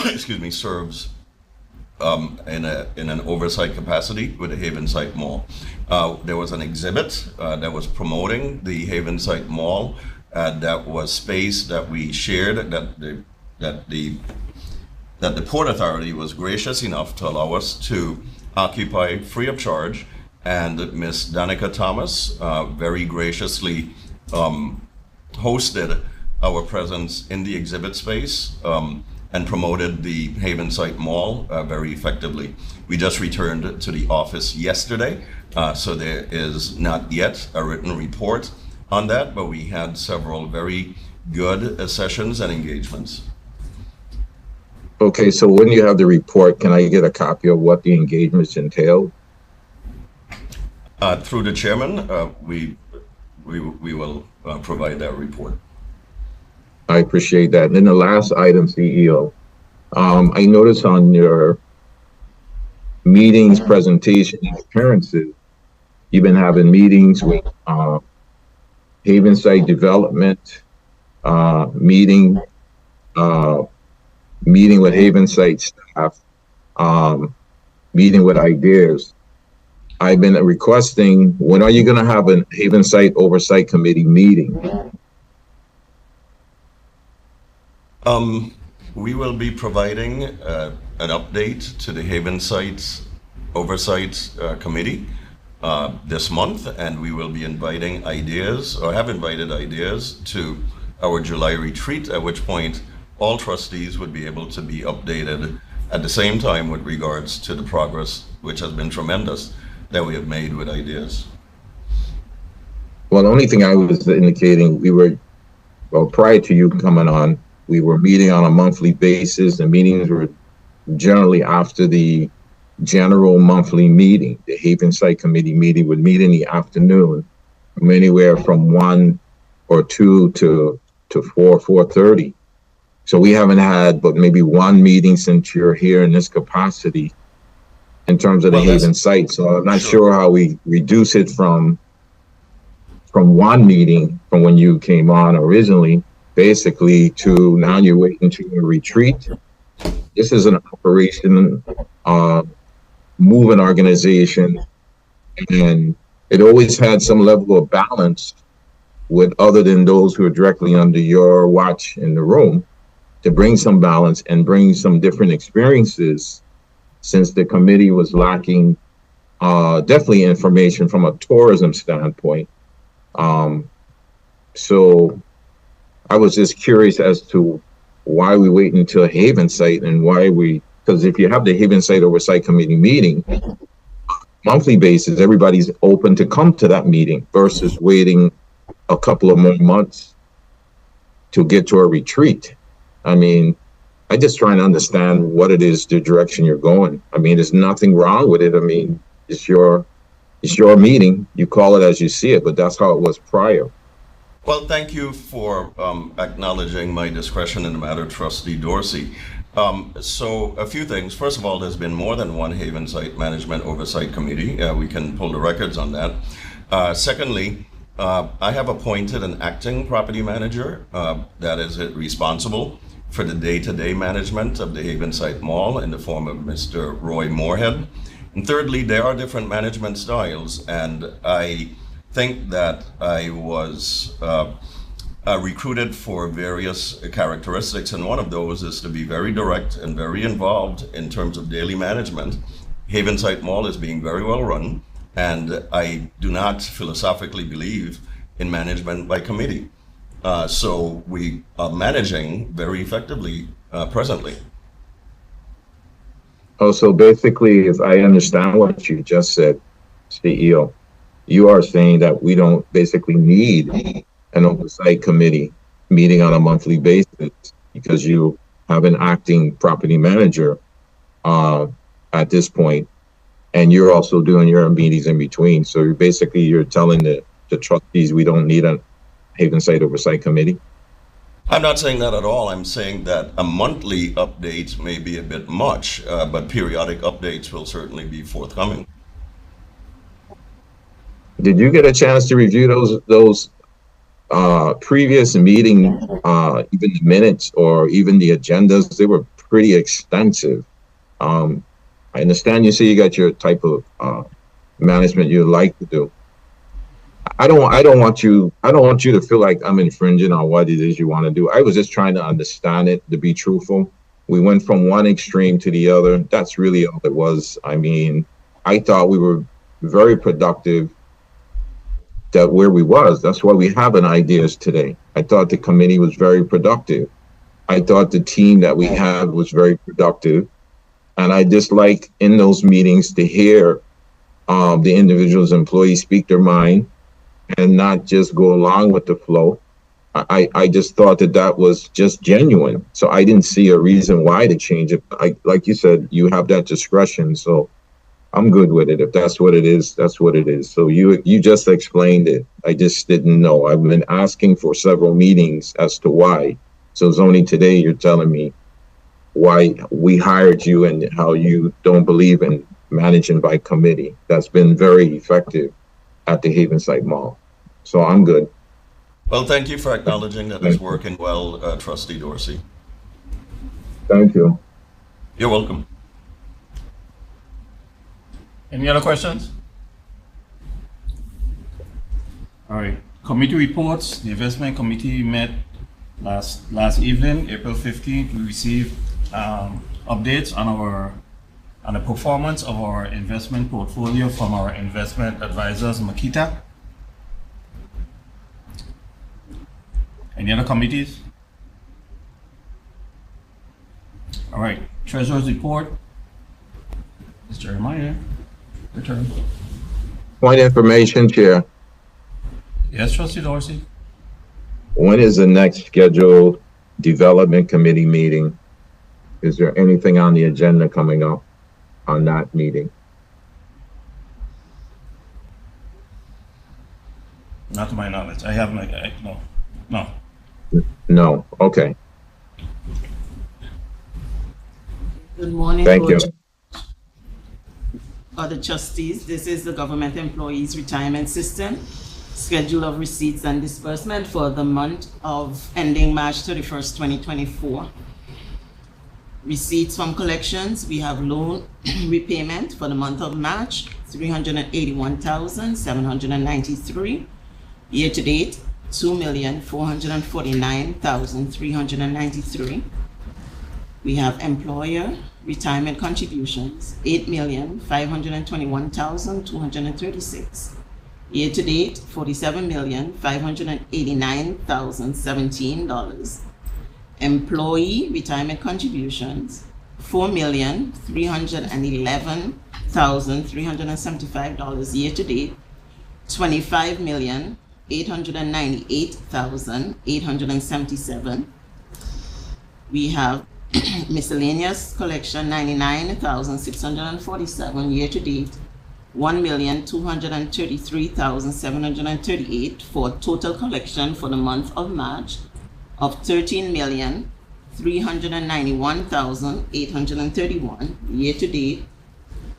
[SPEAKER 2] excuse me, serves in an oversight capacity with the Havenside Mall. There was an exhibit that was promoting the Havenside Mall. That was space that we shared, that the Port Authority was gracious enough to allow us to occupy free of charge, and Miss Danica Thomas very graciously hosted our presence in the exhibit space and promoted the Havenside Mall very effectively. We just returned to the office yesterday, so there is not yet a written report on that, but we had several very good sessions and engagements.
[SPEAKER 4] Okay, so when you have the report, can I get a copy of what the engagements entailed?
[SPEAKER 2] Through the chairman, we will provide that report.
[SPEAKER 4] I appreciate that. And then the last item, CEO, I noticed on your meetings, presentation, and appearances, you've been having meetings with Havenside Development, meeting with Havenside staff, meeting with ideas. I've been requesting, when are you going to have a Havenside Oversight Committee meeting?
[SPEAKER 2] We will be providing an update to the Havenside Oversight Committee this month, and we will be inviting ideas, or have invited ideas, to our July retreat, at which point all trustees would be able to be updated at the same time with regards to the progress, which has been tremendous, that we have made with ideas.
[SPEAKER 4] Well, the only thing I was indicating, well, prior to you coming on, we were meeting on a monthly basis. The meetings were generally after the general monthly meeting. The Haven Site Committee meeting would meet in the afternoon, from anywhere from 1 or 2 to 4:30. So we haven't had but maybe one meeting since you're here in this capacity in terms of the Haven site. So I'm not sure how we reduce it from one meeting from when you came on originally, basically, to now you're waiting to a retreat. This is an operation, moving organization, and it always had some level of balance with other than those who are directly under your watch in the room, to bring some balance and bring some different experiences, since the committee was lacking definitely information from a tourism standpoint. So I was just curious as to why we wait until Haven Site, and because if you have the Haven Site Oversight Committee meeting, monthly basis, everybody's open to come to that meeting versus waiting a couple of more months to get to a retreat. I mean, I just trying to understand what it is, the direction you're going. I mean, there's nothing wrong with it. I mean, it's your meeting. You call it as you see it, but that's how it was prior.
[SPEAKER 2] Well, thank you for acknowledging my discretion in the matter, Trustee Dorsey. So a few things. First of all, there's been more than one Haven Site Management Oversight Committee. We can pull the records on that. Secondly, I have appointed an acting property manager that is responsible for the day-to-day management of the Haven Site Mall in the form of Mr. Roy Moorhead. And thirdly, there are different management styles, and I think that I was recruited for various characteristics, and one of those is to be very direct and very involved in terms of daily management. Haven Site Mall is being very well run, and I do not philosophically believe in management by committee. So we are managing very effectively presently.
[SPEAKER 4] Oh, so basically, if I understand what you just said, CEO, you are saying that we don't basically need an oversight committee meeting on a monthly basis because you have an acting property manager at this point, and you're also doing your meetings in between. So you're telling the trustees we don't need a Haven Site Oversight Committee?
[SPEAKER 2] I'm not saying that at all. I'm saying that a monthly update may be a bit much, but periodic updates will certainly be forthcoming.
[SPEAKER 4] Did you get a chance to review those previous meeting, even the minutes or even the agendas? They were pretty extensive. I understand you say you got your type of management you like to do. I don't want you to feel like I'm infringing on what it is you want to do. I was just trying to understand it, to be truthful. We went from one extreme to the other. That's really all it was. I mean, I thought we were very productive that where we was. That's why we have an ideas today. I thought the committee was very productive. I thought the team that we have was very productive. And I just like in those meetings to hear the individuals, employees speak their mind and not just go along with the flow. I just thought that was just genuine. So I didn't see a reason why to change it. Like you said, you have that discretion. So I'm good with it. If that's what it is, that's what it is. So you just explained it. I just didn't know. I've been asking for several meetings as to why. So it's only today you're telling me why we hired you and how you don't believe in managing by committee. That's been very effective at the Haven Site Mall. So I'm good.
[SPEAKER 2] Well, thank you for acknowledging that it's working well, Trustee Dorsey.
[SPEAKER 4] Thank you.
[SPEAKER 2] You're welcome.
[SPEAKER 1] Any other questions? All right, committee reports. The investment committee met last evening, April 15th. We received updates on the performance of our investment portfolio from our investment advisors, Makita. Any other committees? All All right, treasurer's report. Mr. Jeremiah, your turn.
[SPEAKER 4] Point information, Chair.
[SPEAKER 1] Yes, trustee Dorsey.
[SPEAKER 4] When is the next scheduled development committee meeting? Is there anything on the agenda coming up on that meeting?
[SPEAKER 1] Not to my knowledge. I have no.
[SPEAKER 4] No. Okay.
[SPEAKER 8] Good morning.
[SPEAKER 4] Thank you.
[SPEAKER 8] Other trustees, this is the Government Employees Retirement System schedule of receipts and disbursement for the month of ending March 31st, 2024. Receipts from collections, we have loan repayment for the month of March, $381,793. Year to date, $2,449,393. We have employer retirement contributions, $8,521,236. Year to date, $47,589,017. Employee retirement contributions, $4,311,375. Year to date, $25,898,877. We have miscellaneous collection, $99,647. Year to date, $1,233,738, for total collection for the month of March of $13,391,831. Year to date,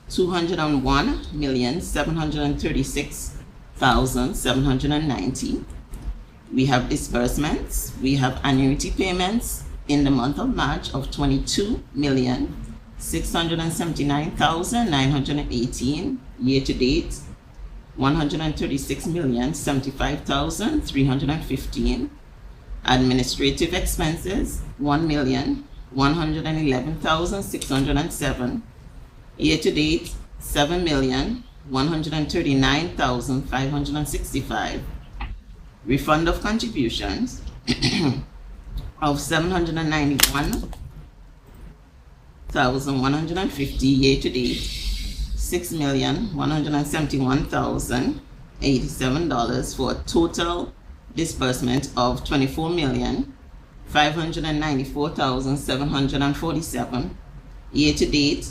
[SPEAKER 8] $201,736,790. We have disbursements. We have annuity payments in the month of March of $22,679,918. Year to date, $136,075,315. Administrative expenses, $1,111,607. Year to date, $7,139,565. Refund of contributions of $791,150. Year to date, $6,171,087, for a total disbursement of $24,594,747. Year to date,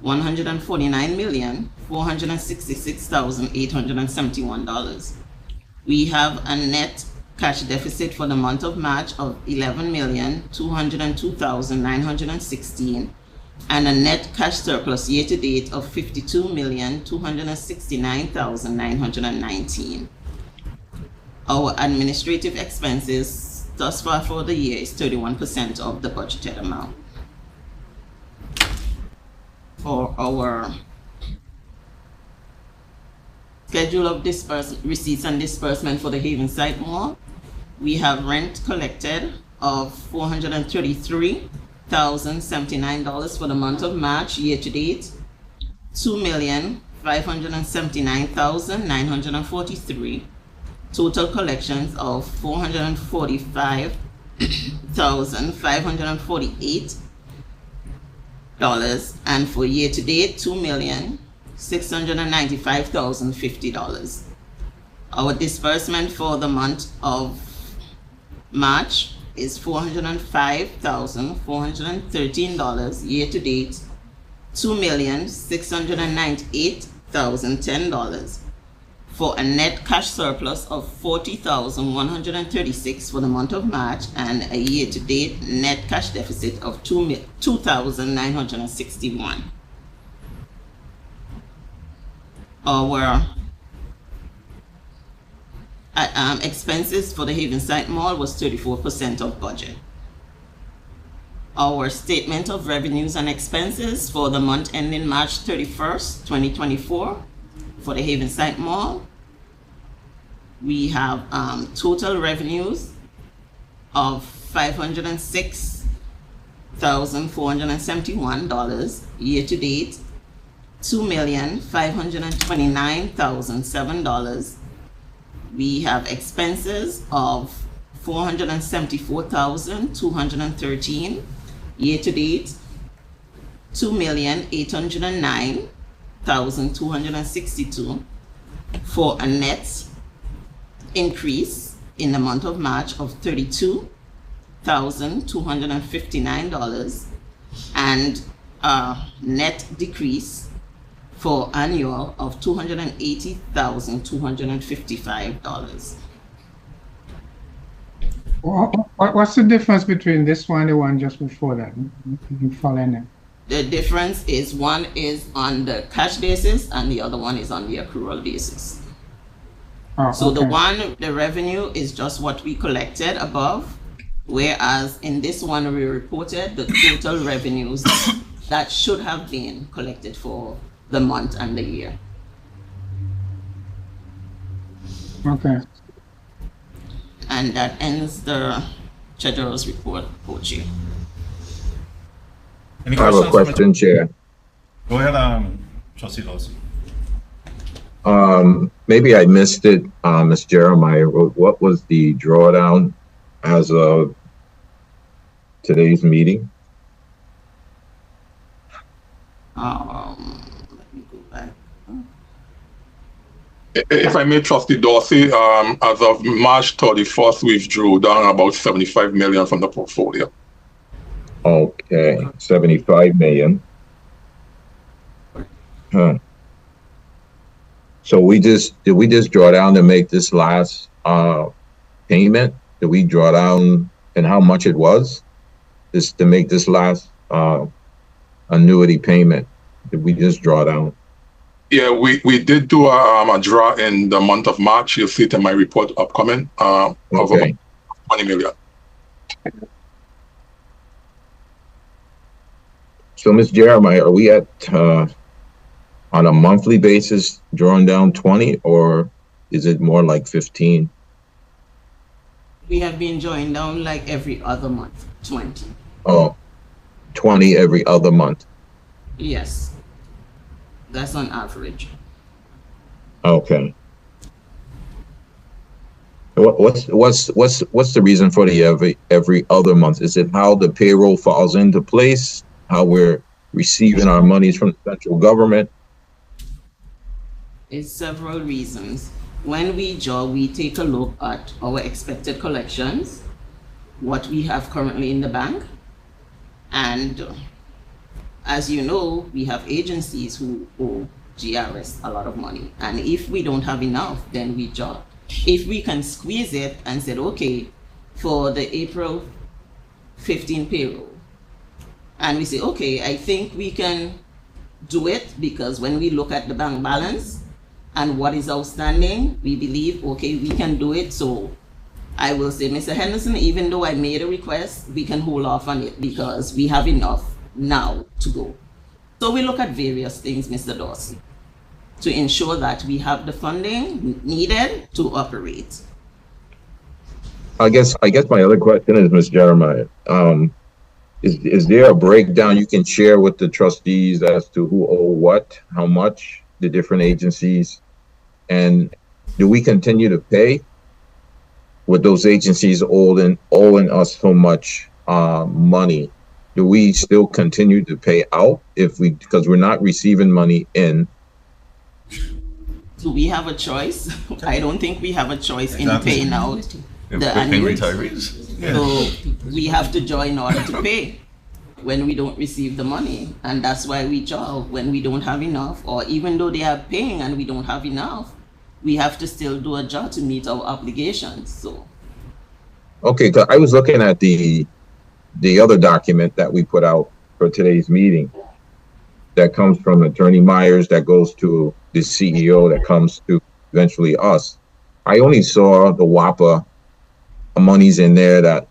[SPEAKER 8] $149,466,871. We have a net cash deficit for the month of March of $11,202,916, and a net cash surplus year to date of $52,269,919. Our administrative expenses thus far for the year is 31% of the budgeted amount. For our schedule of receipts and disbursement for the Havenside Mall, we have rent collected of $433,079 for the month of March. Year to date, $2,579,943. Total collections of $445,548. And for year to date, $2,695,050. Our disbursement for the month of March is $405,413. Year to date, $2,698,010, for a net cash surplus of $40,136 for the month of March, and a year-to-date net cash deficit of $2,961. Our expenses for the Havenside Mall was 34% of budget. Our statement of revenues and expenses for the month ending March 31st, 2024, for the Havenside Mall, we have total revenues of $506,471. Year to date, $2,529,007. We have expenses of $474,213. Year to date, $2,809,262 for a net increase in the month of March of $32,259 and a net decrease for annual of $280,255.
[SPEAKER 5] What's the difference between this one and the one just before that? You following that?
[SPEAKER 8] The difference is one is on the cash basis and the other one is on the accrual basis.
[SPEAKER 5] Oh,
[SPEAKER 8] So the
[SPEAKER 5] okay.
[SPEAKER 8] one, the revenue is just what we collected above, whereas in this one we reported the total revenues that should have been collected for the month and the year.
[SPEAKER 5] Okay.
[SPEAKER 8] And that ends the treasurer's report, Co-Chair.
[SPEAKER 1] Any
[SPEAKER 4] I have a
[SPEAKER 1] questions?
[SPEAKER 4] question, Chair.
[SPEAKER 1] Go ahead, Trustee Lawson.
[SPEAKER 4] Maybe I missed it, Ms. Jeremiah. What was the drawdown as of today's meeting?
[SPEAKER 8] Let me go back.
[SPEAKER 9] If I may, Trustee Dorsey, as of March 31st, we've drew down about 75 million from the portfolio.
[SPEAKER 4] Okay, 75 million. Huh. So did we just draw down to make this last payment? Did we draw down and how much it was? Just to make this last annuity payment? Did we just draw down?
[SPEAKER 9] Yeah, we did do a draw in the month of March. You'll see it in my report upcoming of about
[SPEAKER 4] Okay.
[SPEAKER 9] 20 million.
[SPEAKER 4] So, Ms. Jeremiah, are we at on a monthly basis drawing down 20, or is it more like 15?
[SPEAKER 8] We have been drawing down like every other month, 20.
[SPEAKER 4] Oh, 20 every other month.
[SPEAKER 8] Yes, that's on average.
[SPEAKER 4] Okay. What's the reason for the every other month? Is it how the payroll falls into place? How we're receiving our monies from the central government?
[SPEAKER 8] It's several reasons. When we draw, we take a look at our expected collections, what we have currently in the bank, and as you know, we have agencies who owe GRS a lot of money, and if we don't have enough, then we draw. If we can squeeze it and said, okay, for the April 15 payroll, and we say, okay, I think we can do it because when we look at the bank balance and what is outstanding, we believe, okay, we can do it. So I will say, Mr. Henderson, even though I made a request, we can hold off on it because we have enough now to go. So we look at various things, Mr. Dorsey, to ensure that we have the funding needed to operate.
[SPEAKER 4] I guess my other question is, Ms. Jeremiah, is there a breakdown you can share with the trustees as to who owe what, how much, the different agencies, and do we continue to pay with those agencies owing us so much money? Do we still continue to pay out because we're not receiving money in?
[SPEAKER 8] Do we have a choice? I don't think we have a choice in
[SPEAKER 1] Exactly.
[SPEAKER 8] paying out
[SPEAKER 2] If
[SPEAKER 8] the
[SPEAKER 2] we're paying
[SPEAKER 8] annuity.
[SPEAKER 2] retirees.
[SPEAKER 8] So we have to draw in order to pay when we don't receive the money. And that's why we draw when we don't have enough, or even though they are paying and we don't have enough, we have to still do a draw to meet our obligations. So
[SPEAKER 4] Okay, 'cause I was looking at the other document that we put out for today's meeting that comes from Attorney Myers, that goes to the CEO, that comes to eventually us. I only saw the WAPA monies in there that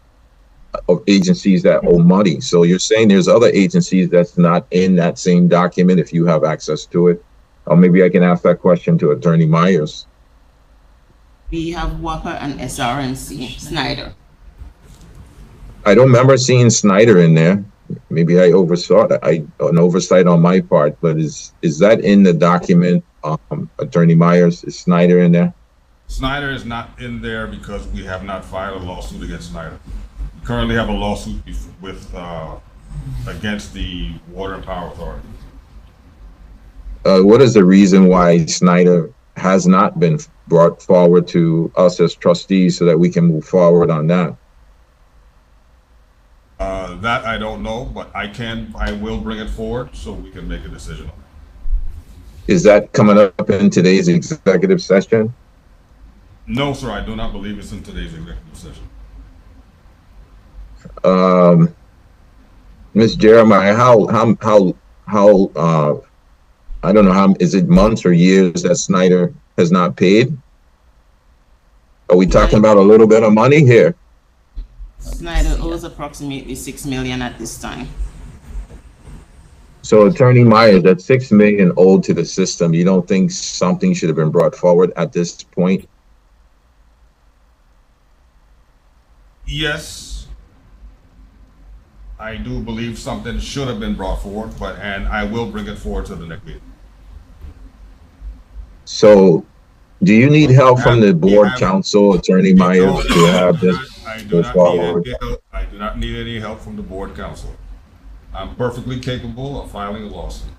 [SPEAKER 4] of agencies that owe money. So you're saying there's other agencies that's not in that same document if you have access to it? Or maybe I can ask that question to Attorney Myers.
[SPEAKER 8] we have WAPA and SRMC, Snyder.
[SPEAKER 4] I don't remember seeing Snyder in there. Maybe I oversaw that. An oversight on my part, but is that in the document, Attorney Myers? Is Snyder in there?
[SPEAKER 10] Snyder is not in there because we have not filed a lawsuit against Snyder. We currently have a lawsuit with against the Water and Power Authority.
[SPEAKER 4] What is the reason why Snyder has not been brought forward to us as trustees so that we can move forward on that?
[SPEAKER 10] That I don't know, but I will bring it forward so we can make a decision on it.
[SPEAKER 4] Is that coming up in today's executive session?
[SPEAKER 10] No, sir, I do not believe it's in today's executive session.
[SPEAKER 4] Ms. Jeremiah, how I don't know, how is it months or years that Snyder has not paid? Are we talking about a little bit of money here?
[SPEAKER 8] Snyder owes approximately $6 million at this time.
[SPEAKER 4] So Attorney Myers, that $6 million owed to the system, you don't think something should have been brought forward at this point?
[SPEAKER 10] Yes, I do believe something should have been brought forward, and I will bring it forward to the next meeting.
[SPEAKER 4] So do you need help from the board counsel, Attorney Myers, to have this go forward?
[SPEAKER 10] I do not need any help from the board counsel. I'm perfectly capable of filing a lawsuit.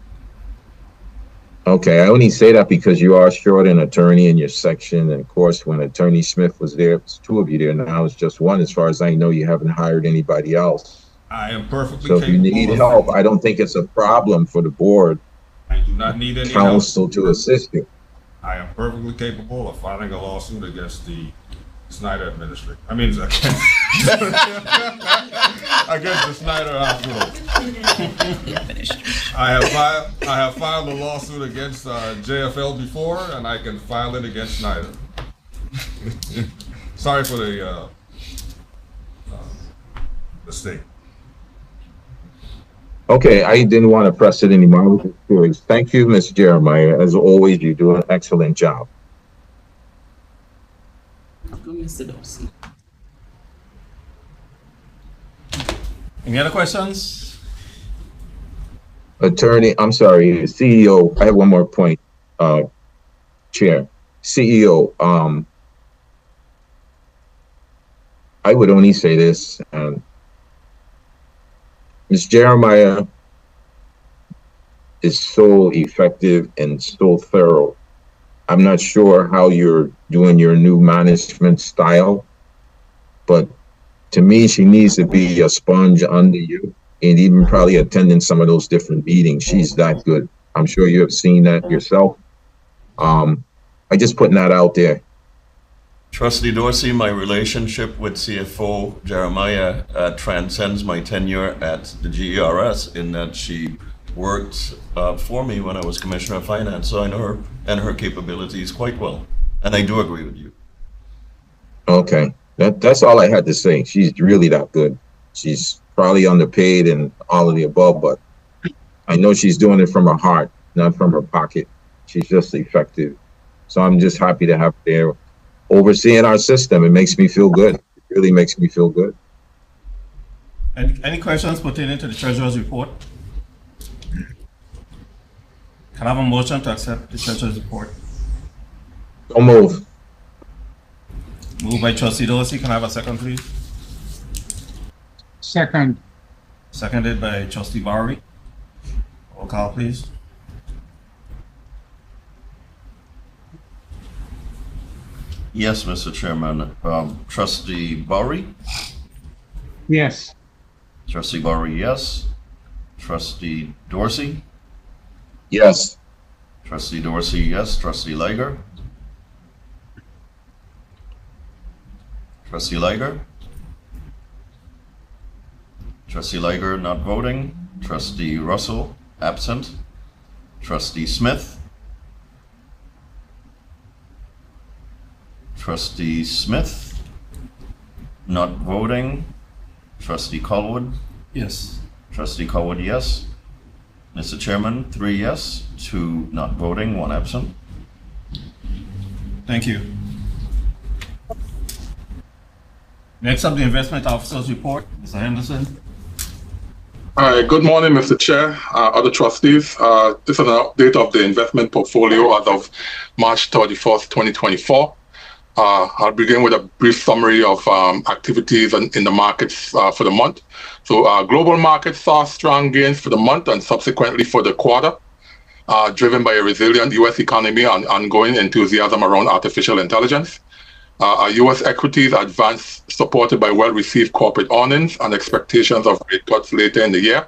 [SPEAKER 4] Okay, I only say that because you are short an attorney in your section. And of course, when Attorney Smith was there, it's two of you there. Now it's just one. As far as I know, you haven't hired anybody else.
[SPEAKER 10] I am perfectly
[SPEAKER 4] capable.
[SPEAKER 10] So
[SPEAKER 4] if you need help, I don't think it's a problem for the board.
[SPEAKER 10] I do not need any
[SPEAKER 4] counsel
[SPEAKER 10] help.
[SPEAKER 4] To assist you.
[SPEAKER 10] I am perfectly capable of filing a lawsuit against the Snyder administration. I mean, against the Snyder Hospital. I have filed a lawsuit against JFL before, and I can file it against Snyder. Sorry for the mistake.
[SPEAKER 4] Okay, I didn't want to press it anymore. Thank you, Ms. Jeremiah. As always, you do an excellent job.
[SPEAKER 8] Mr. Dorsey.
[SPEAKER 1] Any other questions?
[SPEAKER 4] Attorney, I'm sorry, CEO, I have one more point, Chair. CEO, I would only say this, Ms. Jeremiah is so effective and so thorough. I'm not sure how you're doing your new management style, but to me, she needs to be a sponge under you and even probably attending some of those different meetings. She's that good. I'm sure you have seen that yourself. I just putting that out there.
[SPEAKER 2] Trustee Dorsey, my relationship with CFO Jeremiah transcends my tenure at the GERS in that she worked for me when I was Commissioner of Finance, so I know her and her capabilities quite well. And I do agree with you.
[SPEAKER 4] Okay, that's all I had to say. She's really that good. She's probably underpaid and all of the above, but I know she's doing it from her heart, not from her pocket. She's just effective. So I'm just happy to have her there overseeing our system. It makes me feel good. It really makes me feel good.
[SPEAKER 1] Any questions pertaining to the Treasurer's report? Can I have a motion to accept the Treasurer's report?
[SPEAKER 4] So move.
[SPEAKER 1] Moved by Trustee Dorsey. Can I have a second, please?
[SPEAKER 5] Second.
[SPEAKER 1] Seconded by Trustee Bowery. Roll call, please.
[SPEAKER 2] Yes, Mr. Chairman. Trustee Bowery?
[SPEAKER 5] Yes.
[SPEAKER 2] Trustee Bowery, yes. Trustee Dorsey?
[SPEAKER 4] Yes.
[SPEAKER 2] Trustee Dorsey, yes. Trustee Liger? Trustee Liger? Trustee Liger not voting. Trustee Russell, absent. Trustee Smith? Trustee Smith not voting. Trustee Colwood?
[SPEAKER 1] Yes.
[SPEAKER 2] Trustee Colwood, yes. Mr. Chairman, 3 yes, 2 not voting, 1 absent.
[SPEAKER 1] Thank you. Next up, the Investment Officer's report. Mr. Henderson.
[SPEAKER 9] Hi, good morning, Mr. Chair, other trustees. This is an update of the investment portfolio as of March 31st, 2024. I'll begin with a brief summary of activities in the markets for the month. So global markets saw strong gains for the month and subsequently for the quarter, driven by a resilient U.S. economy and ongoing enthusiasm around artificial intelligence. U.S. equities advanced, supported by well-received corporate earnings and expectations of rate cuts later in the year.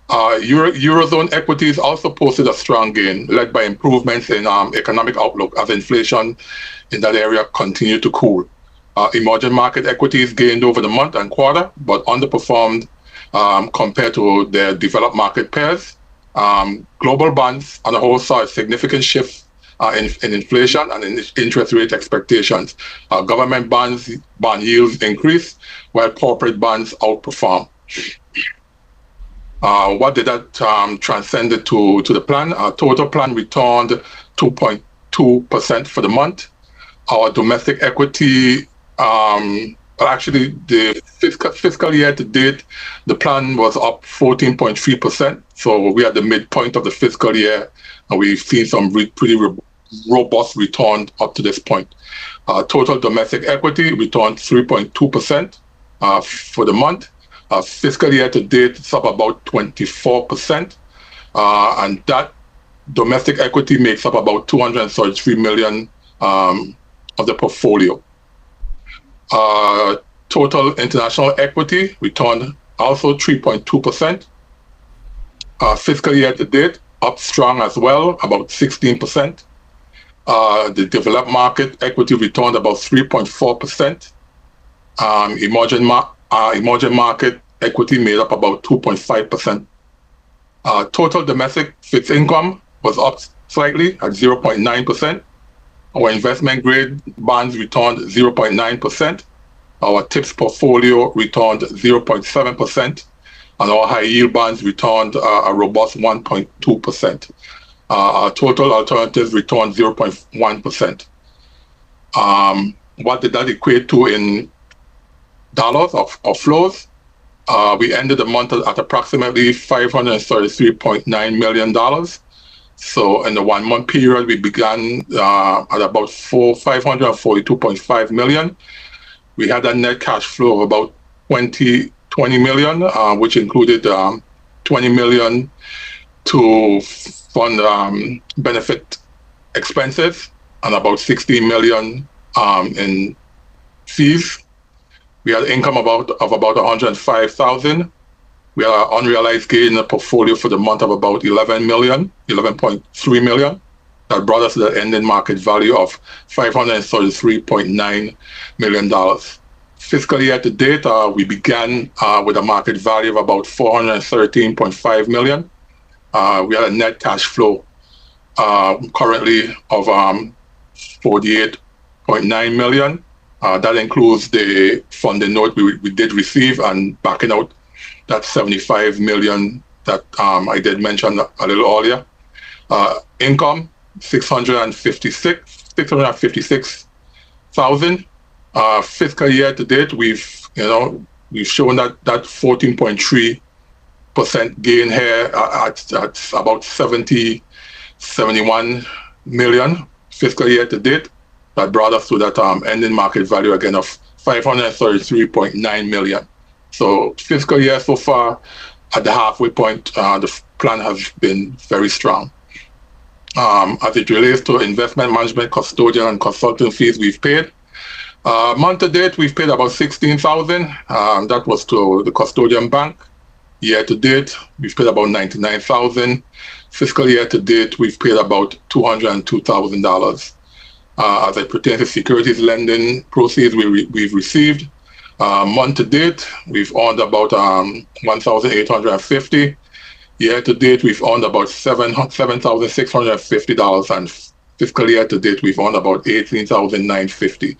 [SPEAKER 9] Eurozone equities also posted a strong gain, led by improvements in economic outlook as inflation in that area continued to cool. Emerging market equities gained over the month and quarter, but underperformed compared to their developed market peers. Global bonds on the whole saw a significant shift in inflation and in interest rate expectations. Government bond yields increased, while corporate bonds outperformed. What did that transcend to the plan? Our total plan returned 2.2% for the month. Our domestic equity, actually the fiscal year to date, the plan was up 14.3%. So we are at the midpoint of the fiscal year, and we've seen some pretty robust return up to this point. Total domestic equity returned 3.2% for the month. Fiscal year to date, it's up about 24%. And that domestic equity makes up about 233 million of the portfolio. Total international equity returned also 3.2%. Fiscal year to date, up strong as well, about 16%. The developed market equity returned about 3.4%. Emerging market equity made up about 2.5%. Total domestic fixed income was up slightly at 0.9%. Our investment grade bonds returned 0.9%. Our TIPS portfolio returned 0.7%. And our high yield bonds returned a robust 1.2%. Our total alternatives returned 0.1%. What did that equate to in dollars of flows? We ended the month at approximately $533.9 million. So in the 1 month period, we began at about $542.5 million. We had a net cash flow of about $20 million, which included $20 million to fund benefit expenses and about $16 million in fees. We had income of about $105,000. We had an unrealized gain in the portfolio for the month of about $11.3 million. That brought us to the ending market value of $533.9 million. Fiscal year to date, we began with a market value of about $413.5 million. We had a net cash flow currently of $48.9 million. That includes the funding note we did receive, and backing out that $75 million that I did mention a little earlier. Income, $656,000. Fiscal year to date, we've shown that 14.3% gain here at about 71 million fiscal year to date. That brought us to that ending market value again of $533.9 million. So fiscal year so far, at the halfway point, the plan has been very strong. As it relates to investment management, custodian, and consulting fees we've paid. Month to date, we've paid about $16,000. That was to the custodian bank. Year to date, we've paid about $99,000. Fiscal year to date, we've paid about $202,000. As it pertains to securities lending proceeds we've received. Month to date, we've earned about $1,850. Year to date, we've earned about $7,650, and fiscal year to date, we've earned about $18,950.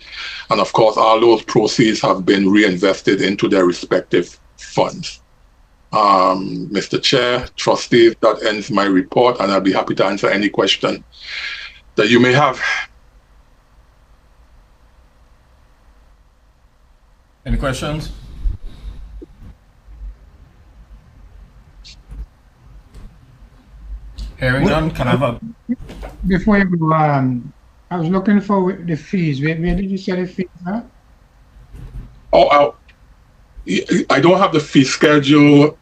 [SPEAKER 9] And of course, all those proceeds have been reinvested into their respective funds. Mr. Chair, trustees, that ends my report, and I'll be happy to answer any question that you may have.
[SPEAKER 1] Any questions? Hearing none, can I have a...
[SPEAKER 5] Before you go, I was looking for the fees. Where did you say the fees are?
[SPEAKER 9] Oh, I don't have the fee schedule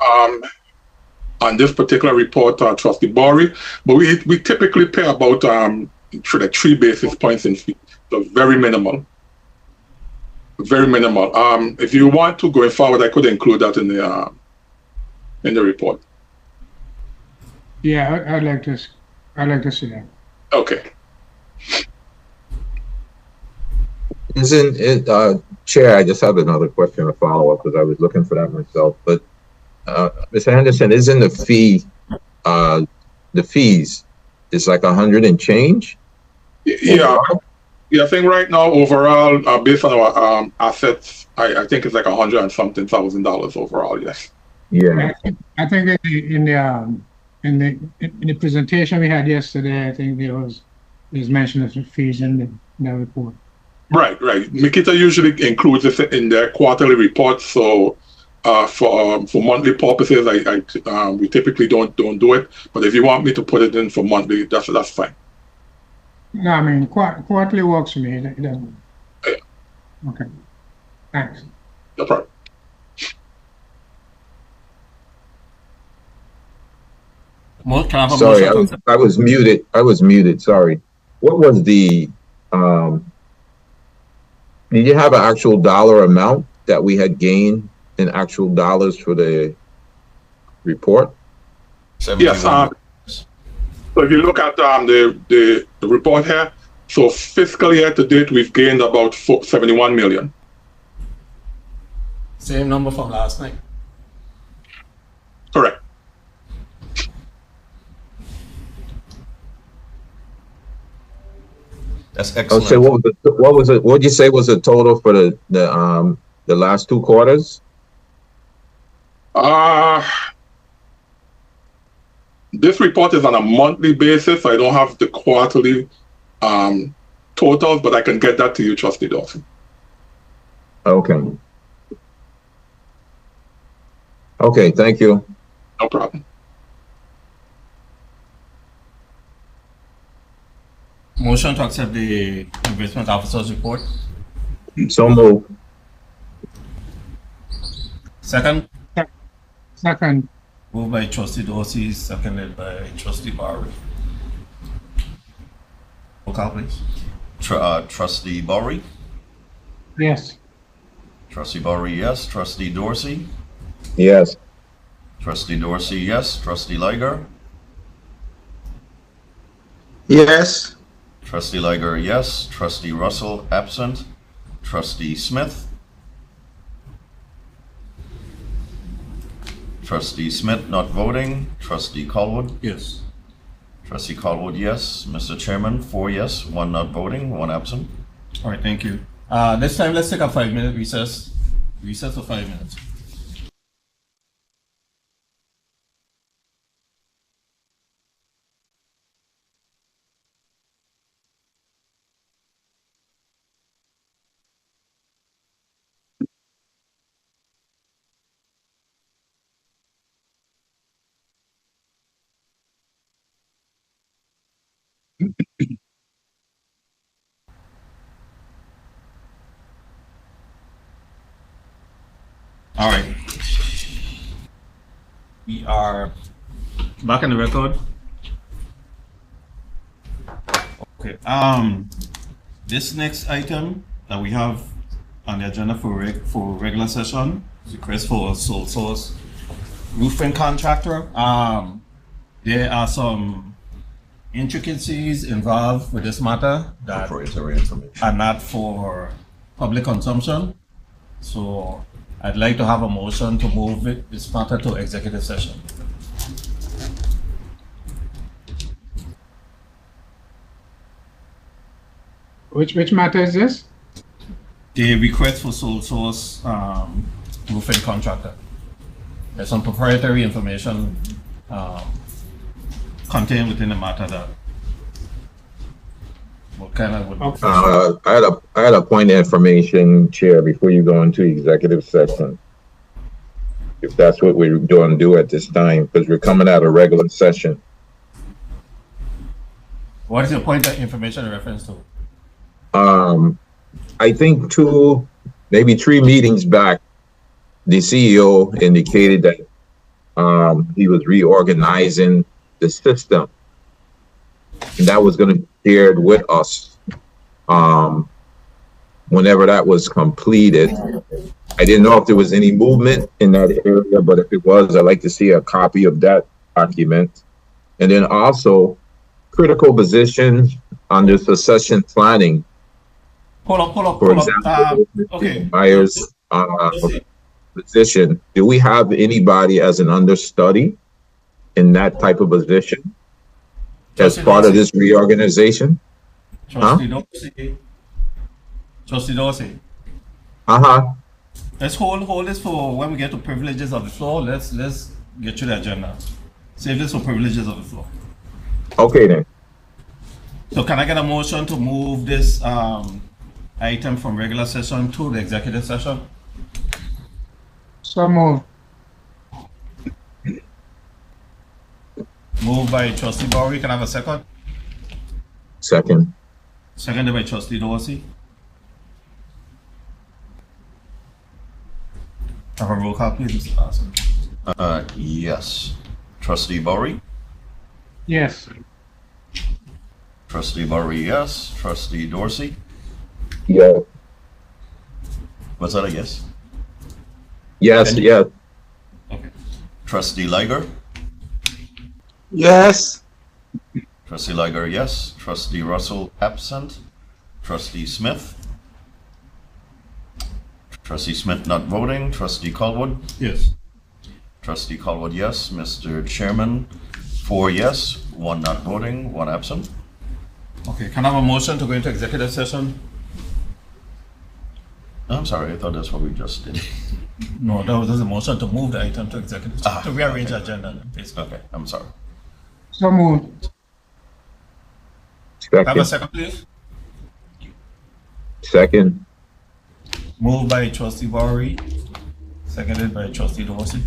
[SPEAKER 9] on this particular report, Trustee Bory, but we typically pay about 3 basis points in fee, so very minimal. Very minimal. If you want to going forward, I could include that in the report.
[SPEAKER 5] Yeah, I'd like to see that.
[SPEAKER 9] Okay.
[SPEAKER 4] Isn't it, Chair, I just have another question to follow up because I was looking for that myself. But Mr. Henderson, isn't the fees is like 100 and change?
[SPEAKER 9] Yeah. Yeah, I think right now overall, based on our assets, I think it's like $100 and something thousand overall. Yes.
[SPEAKER 4] Yeah.
[SPEAKER 5] I think in the presentation we had yesterday, I think there's mention of the fees in the report.
[SPEAKER 9] Right. Mikita usually includes this in their quarterly report. So for monthly purposes, we typically don't do it. But if you want me to put it in for monthly, that's fine.
[SPEAKER 5] No, I mean quarterly works for me.
[SPEAKER 9] Yeah.
[SPEAKER 5] Okay. Thanks.
[SPEAKER 9] No problem.
[SPEAKER 4] Sorry, I was muted. Sorry. What was the did you have an actual dollar amount that we had gained in actual dollars for the report?
[SPEAKER 9] Yes. So if you look at the report here, so fiscal year to date, we've gained about 71 million.
[SPEAKER 1] Same number from last night.
[SPEAKER 9] Correct.
[SPEAKER 2] That's excellent.
[SPEAKER 4] So what did you say was the total for the last 2 quarters?
[SPEAKER 9] This report is on a monthly basis. I don't have the quarterly totals, but I can get that to you, Trustee Dawson.
[SPEAKER 4] Okay. Okay, thank you.
[SPEAKER 9] No problem.
[SPEAKER 1] Motion to accept the investment officer's report.
[SPEAKER 4] So moved.
[SPEAKER 1] Second.
[SPEAKER 5] Second.
[SPEAKER 1] Moved by Trustee Dorsey, seconded by Trustee Barry. Roll call, please.
[SPEAKER 2] Trustee Bory?
[SPEAKER 5] Yes.
[SPEAKER 2] Trustee Bory, yes. Trustee Dorsey?
[SPEAKER 4] Yes.
[SPEAKER 2] Trustee Dorsey, yes. Trustee Liger?
[SPEAKER 6] Yes.
[SPEAKER 2] Trustee Liger, yes. Trustee Russell, absent. Trustee Smith? Trustee Smith not voting. Trustee Colwood?
[SPEAKER 1] Yes.
[SPEAKER 2] Trustee Colwood, yes. Mr. Chairman, 4 yes, 1 not voting, 1 absent.
[SPEAKER 1] All right, thank you. This time, let's take a 5-minute recess. Recess for 5 minutes. All right. We are back in the record. Okay. This next item that we have on the agenda for regular session is request for a sole source roofing contractor. There are some intricacies involved with this matter that
[SPEAKER 2] Proprietary information.
[SPEAKER 1] are not for public consumption. So I'd like to have a motion to move this matter to executive session.
[SPEAKER 5] Which matter is this?
[SPEAKER 1] The request for sole source roofing contractor. There's some proprietary information contained within the matter that what kind of would
[SPEAKER 4] I had a point of information, Chair, before you go into executive session. If that's what we're going to do at this time, because we're coming out of regular session.
[SPEAKER 1] What is your point of information in reference to?
[SPEAKER 4] I think maybe 3 meetings back, the CEO indicated that he was reorganizing the system, and that was going to be shared with us whenever that was completed. I didn't know if there was any movement in that area, but if it was, I'd like to see a copy of that document. And then also critical positions under succession planning.
[SPEAKER 1] Hold up.
[SPEAKER 4] For example,
[SPEAKER 1] Okay.
[SPEAKER 4] Myers position. Do we have anybody as an understudy in that type of position as part of this reorganization?
[SPEAKER 1] Trustee Dorsey. Trustee Dorsey. Let's hold this for when we get to privileges of the floor. Let's get to the agenda. Save this for privileges of the floor.
[SPEAKER 4] Okay then.
[SPEAKER 1] So can I get a motion to move this item from regular session to the executive session?
[SPEAKER 5] So moved.
[SPEAKER 1] Moved by Trustee Bowery. Can I have a second?
[SPEAKER 4] Second.
[SPEAKER 1] Seconded by Trustee Dorsey. Have a roll call, please, Mr. Larson.
[SPEAKER 2] Yes. Trustee Bowery?
[SPEAKER 5] Yes.
[SPEAKER 2] Trustee Bowery, yes. Trustee Dorsey?
[SPEAKER 4] Yeah.
[SPEAKER 2] Was that a yes?
[SPEAKER 4] Yes.
[SPEAKER 1] Okay.
[SPEAKER 2] Trustee Liger?
[SPEAKER 6] Yes.
[SPEAKER 2] Trustee Liger, yes. Trustee Russell, absent. Trustee Smith? Trustee Smith not voting. Trustee Colwood?
[SPEAKER 1] Yes.
[SPEAKER 2] Trustee Colwood, yes. Mr. Chairman, 4 yes, 1 not voting, 1 absent.
[SPEAKER 1] Okay. Can I have a motion to go into executive session?
[SPEAKER 2] I'm sorry, I thought that's what we just did.
[SPEAKER 1] No, that was a motion to move the item to executive session, to rearrange the
[SPEAKER 2] okay.
[SPEAKER 1] agenda, basically.
[SPEAKER 2] Okay, I'm sorry.
[SPEAKER 5] So moved.
[SPEAKER 1] Can I have a
[SPEAKER 4] Second.
[SPEAKER 1] second, please?
[SPEAKER 4] Second.
[SPEAKER 1] Moved by Trustee Bowery, seconded by Trustee Dorsey.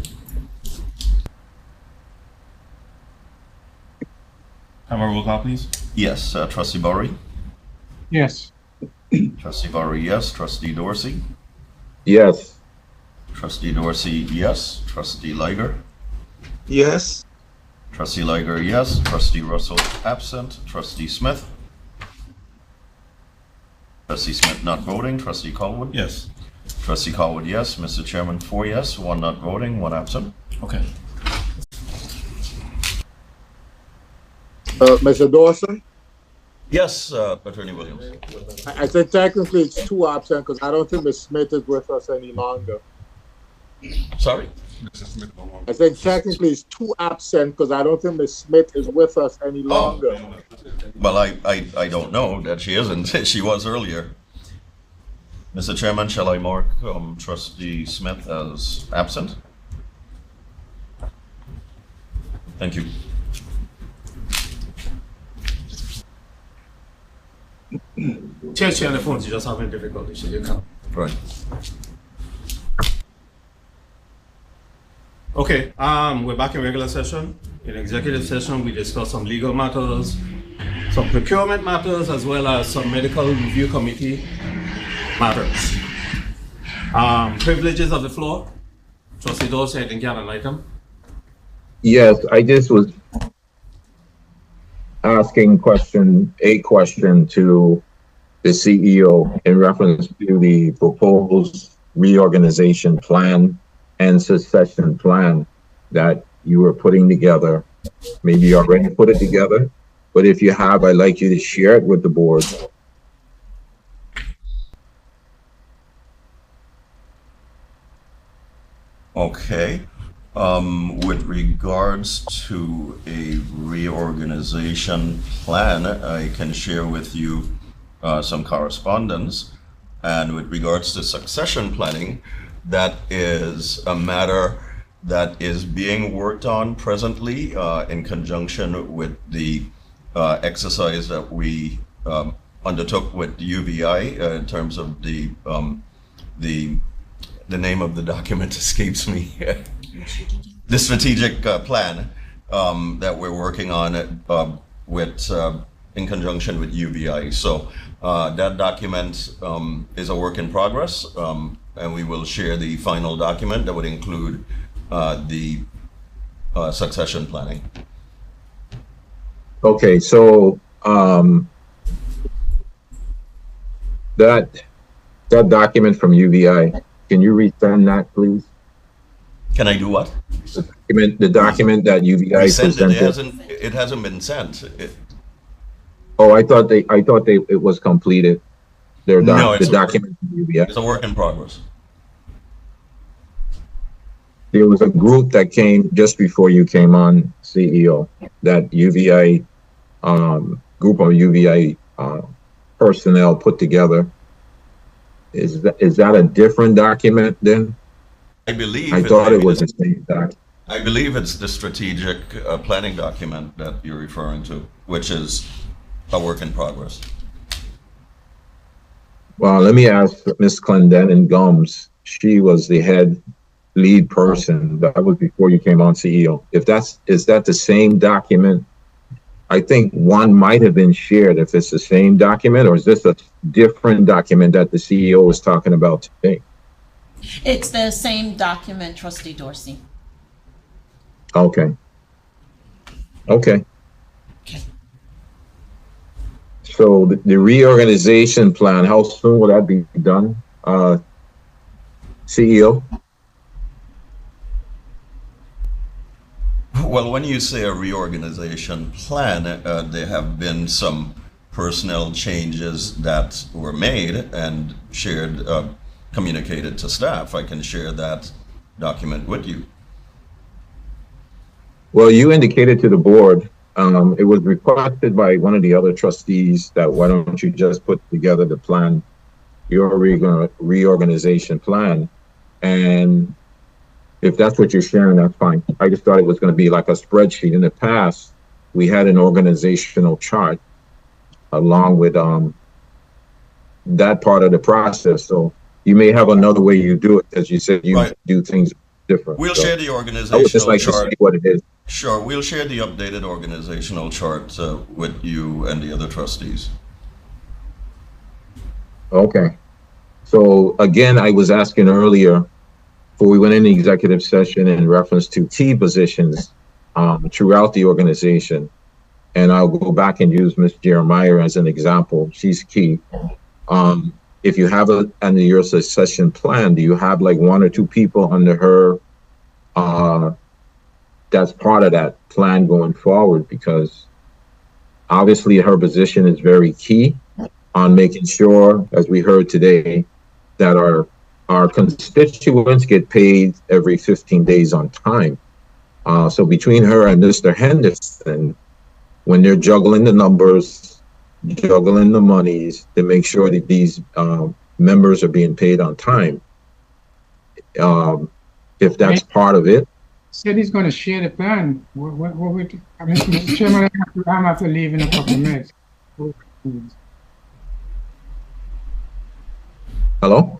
[SPEAKER 1] Have a roll call, please.
[SPEAKER 2] Yes, Trustee Bowery?
[SPEAKER 5] Yes.
[SPEAKER 2] Trustee Bowery, yes. Trustee Dorsey?
[SPEAKER 4] Yes.
[SPEAKER 2] Trustee Dorsey, yes. Trustee Liger?
[SPEAKER 6] Yes.
[SPEAKER 2] Trustee Liger, yes. Trustee Russell, absent. Trustee Smith? Trustee Smith not voting. Trustee Colwood?
[SPEAKER 1] Yes.
[SPEAKER 2] Trustee Colwood, yes. Mr. Chairman, 4 yes, 1 not voting, 1 absent.
[SPEAKER 1] Okay.
[SPEAKER 11] Mr. Dawson,
[SPEAKER 2] Yes, Attorney Williams.
[SPEAKER 11] I think technically it's 2 absent because I don't think Ms. Smith is with us any longer.
[SPEAKER 2] Sorry?
[SPEAKER 11] I think technically it's 2 absent because I don't think Ms. Smith is with us any longer.
[SPEAKER 2] Well, I don't know that she isn't. She was earlier. Mr. Chairman, shall I mark Trustee Smith as absent? Thank you.
[SPEAKER 1] Chair on the phone, she's just having difficulty. She didn't come.
[SPEAKER 2] Right.
[SPEAKER 1] Okay, we're back in regular session. In executive session, we discussed some legal matters, some procurement matters, as well as some medical review committee matters. Privileges of the floor. Trustee Dorsey, I think you had an item.
[SPEAKER 4] Yes, I just was asking a question to the CEO in reference to the proposed reorganization plan and succession plan that you were putting together. Maybe you already put it together, but if you have, I'd like you to share it with the board.
[SPEAKER 2] Okay. With regards to a reorganization plan, I can share with you some correspondence. And with regards to succession planning, that is a matter that is being worked on presently in conjunction with the exercise that we undertook with UVI in terms of the name of the document escapes me. The strategic plan that we're working on with in conjunction with UBI. So that document is a work in progress, and we will share the final document that would include the succession planning.
[SPEAKER 4] Okay, so that document from UVI, can you resend that, please?
[SPEAKER 2] Can I do what?
[SPEAKER 4] The document that UVI presented.
[SPEAKER 2] It hasn't been sent.
[SPEAKER 4] Oh, I thought it was completed. The document from UVI.
[SPEAKER 2] It's a work in progress.
[SPEAKER 4] There was a group that came just before you came on, CEO, that UVI group of UVI personnel put together. Is that a different document then?
[SPEAKER 2] I believe.
[SPEAKER 4] I thought it was the same document.
[SPEAKER 2] I believe it's the strategic planning document that you're referring to, which is a work in progress.
[SPEAKER 4] Well, let me ask Ms. Clendenin Gums. She was the lead person. That was before you came on, CEO. Is that the same document? I think one might have been shared if it's the same document, or is this a different document that the CEO was talking about today?
[SPEAKER 7] It's the same document, Trustee Dorsey.
[SPEAKER 4] Okay. Okay. So the reorganization plan, how soon will that be done, CEO?
[SPEAKER 2] Well, when you say a reorganization plan, there have been some personnel changes that were made and shared, communicated to staff. I can share that document with you.
[SPEAKER 4] Well, you indicated to the board, it was requested by one of the other trustees that why don't you just put together the plan, your reorganization plan, and if that's what you're sharing, that's fine. I just thought it was going to be like a spreadsheet. In the past, we had an organizational chart along with that part of the process. So you may have another way you do it, as you said, you do things different.
[SPEAKER 2] We'll share the organizational
[SPEAKER 4] I would just like
[SPEAKER 2] chart.
[SPEAKER 4] to see what it is.
[SPEAKER 2] Sure, we'll share the updated organizational chart with you and the other trustees.
[SPEAKER 4] Okay. So again, I was asking earlier, before we went into executive session in reference to key positions throughout the organization. And I'll go back and use Ms. Jeremiah as an example. She's key. If you have under your succession plan, do you have like one or two people under her that's part of that plan going forward? Because obviously her position is very key on making sure, as we heard today, that our constituents get paid every 15 days on time. So between her and Mr. Henderson, when they're juggling the numbers, juggling the monies to make sure that these members are being paid on time, if that's part of it.
[SPEAKER 5] Said he's going to share the plan. I mean, Mr. Chairman, I'm have to leave in a couple of minutes.
[SPEAKER 4] Hello?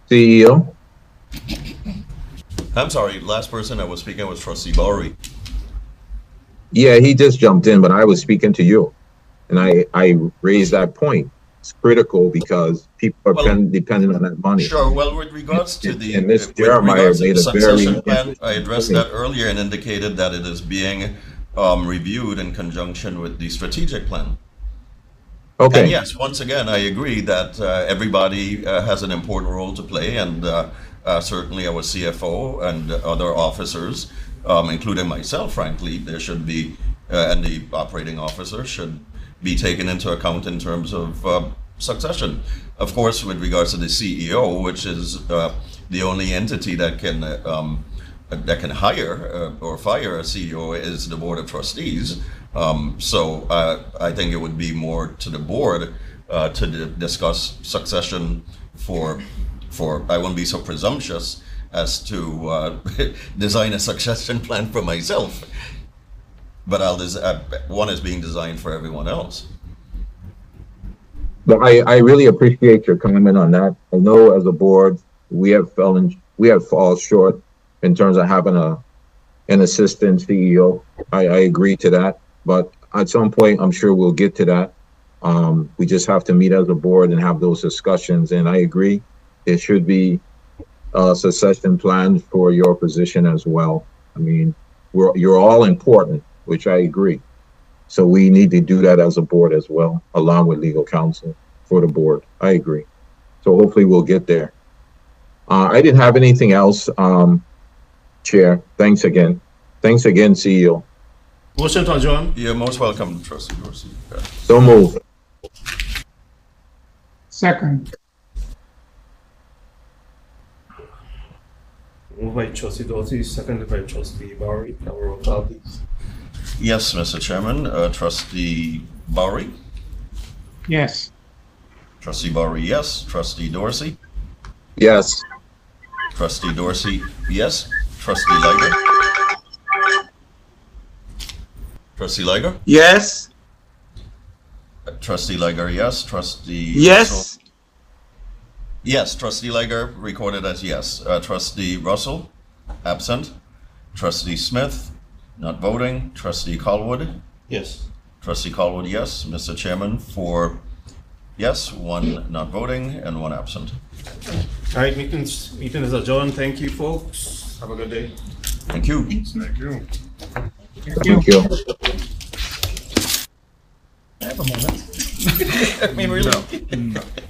[SPEAKER 4] CEO?
[SPEAKER 2] I'm sorry, last person that was speaking was Trustee Bowery.
[SPEAKER 4] Yeah, he just jumped in, but I was speaking to you. And I raised that point. It's critical because people are dependent on that money.
[SPEAKER 2] Sure, well, with regards to the,
[SPEAKER 4] and Ms. Jeremiah made a
[SPEAKER 2] succession
[SPEAKER 4] very
[SPEAKER 2] plan, I addressed that earlier and indicated that it is being reviewed in conjunction with the strategic plan.
[SPEAKER 4] Okay.
[SPEAKER 2] And yes, once again, I agree that everybody has an important role to play, and certainly our CFO and other officers, including myself, frankly, there should be, and the operating officer should be taken into account in terms of succession. Of course, with regards to the CEO, which is the only entity that can hire or fire a CEO, is the Board of Trustees. So I think it would be more to the board to discuss succession for I won't be so presumptuous as to design a succession plan for myself, but one is being designed for everyone else.
[SPEAKER 4] But I really appreciate your comment on that. I know as a board we have fallen short in terms of having an assistant CEO. I agree to that, but at some point, I'm sure we'll get to that. We just have to meet as a board and have those discussions, and I agree, there should be a succession plan for your position as well. I mean, you're all important, which I agree. So we need to do that as a board as well, along with legal counsel for the board. I agree. So hopefully we'll get there. I didn't have anything else, Chair. Thanks again. Thanks again, CEO.
[SPEAKER 12] Motion to adjourn.
[SPEAKER 2] You're most welcome, Trustee Dorsey. Yeah.
[SPEAKER 4] So move.
[SPEAKER 5] Second.
[SPEAKER 12] Moved by Trustee Dorsey, seconded by Trustee Bowery. Now roll call, please.
[SPEAKER 2] Yes, Mr. Chairman. Trustee Bowery?
[SPEAKER 5] Yes.
[SPEAKER 2] Trustee Bowery, yes. Trustee Dorsey?
[SPEAKER 4] Yes.
[SPEAKER 2] Trustee Dorsey, yes. Trustee Liger? Trustee Liger?
[SPEAKER 6] Yes.
[SPEAKER 2] Trustee Liger, yes. Trustee
[SPEAKER 6] Yes.
[SPEAKER 2] Russell? Yes, Trustee Liger recorded as yes. Trustee Russell, absent. Trustee Smith, not voting. Trustee Colwood?
[SPEAKER 12] Yes.
[SPEAKER 2] Trustee Colwood, yes. Mr. Chairman, 4 yes, 1 not voting, and 1 absent.
[SPEAKER 12] All right, meeting is adjourned. Thank you, folks. Have a good day.
[SPEAKER 2] Thank you.
[SPEAKER 10] Thank you.
[SPEAKER 4] Thank you.
[SPEAKER 12] I have a moment. I mean, really?
[SPEAKER 10] No.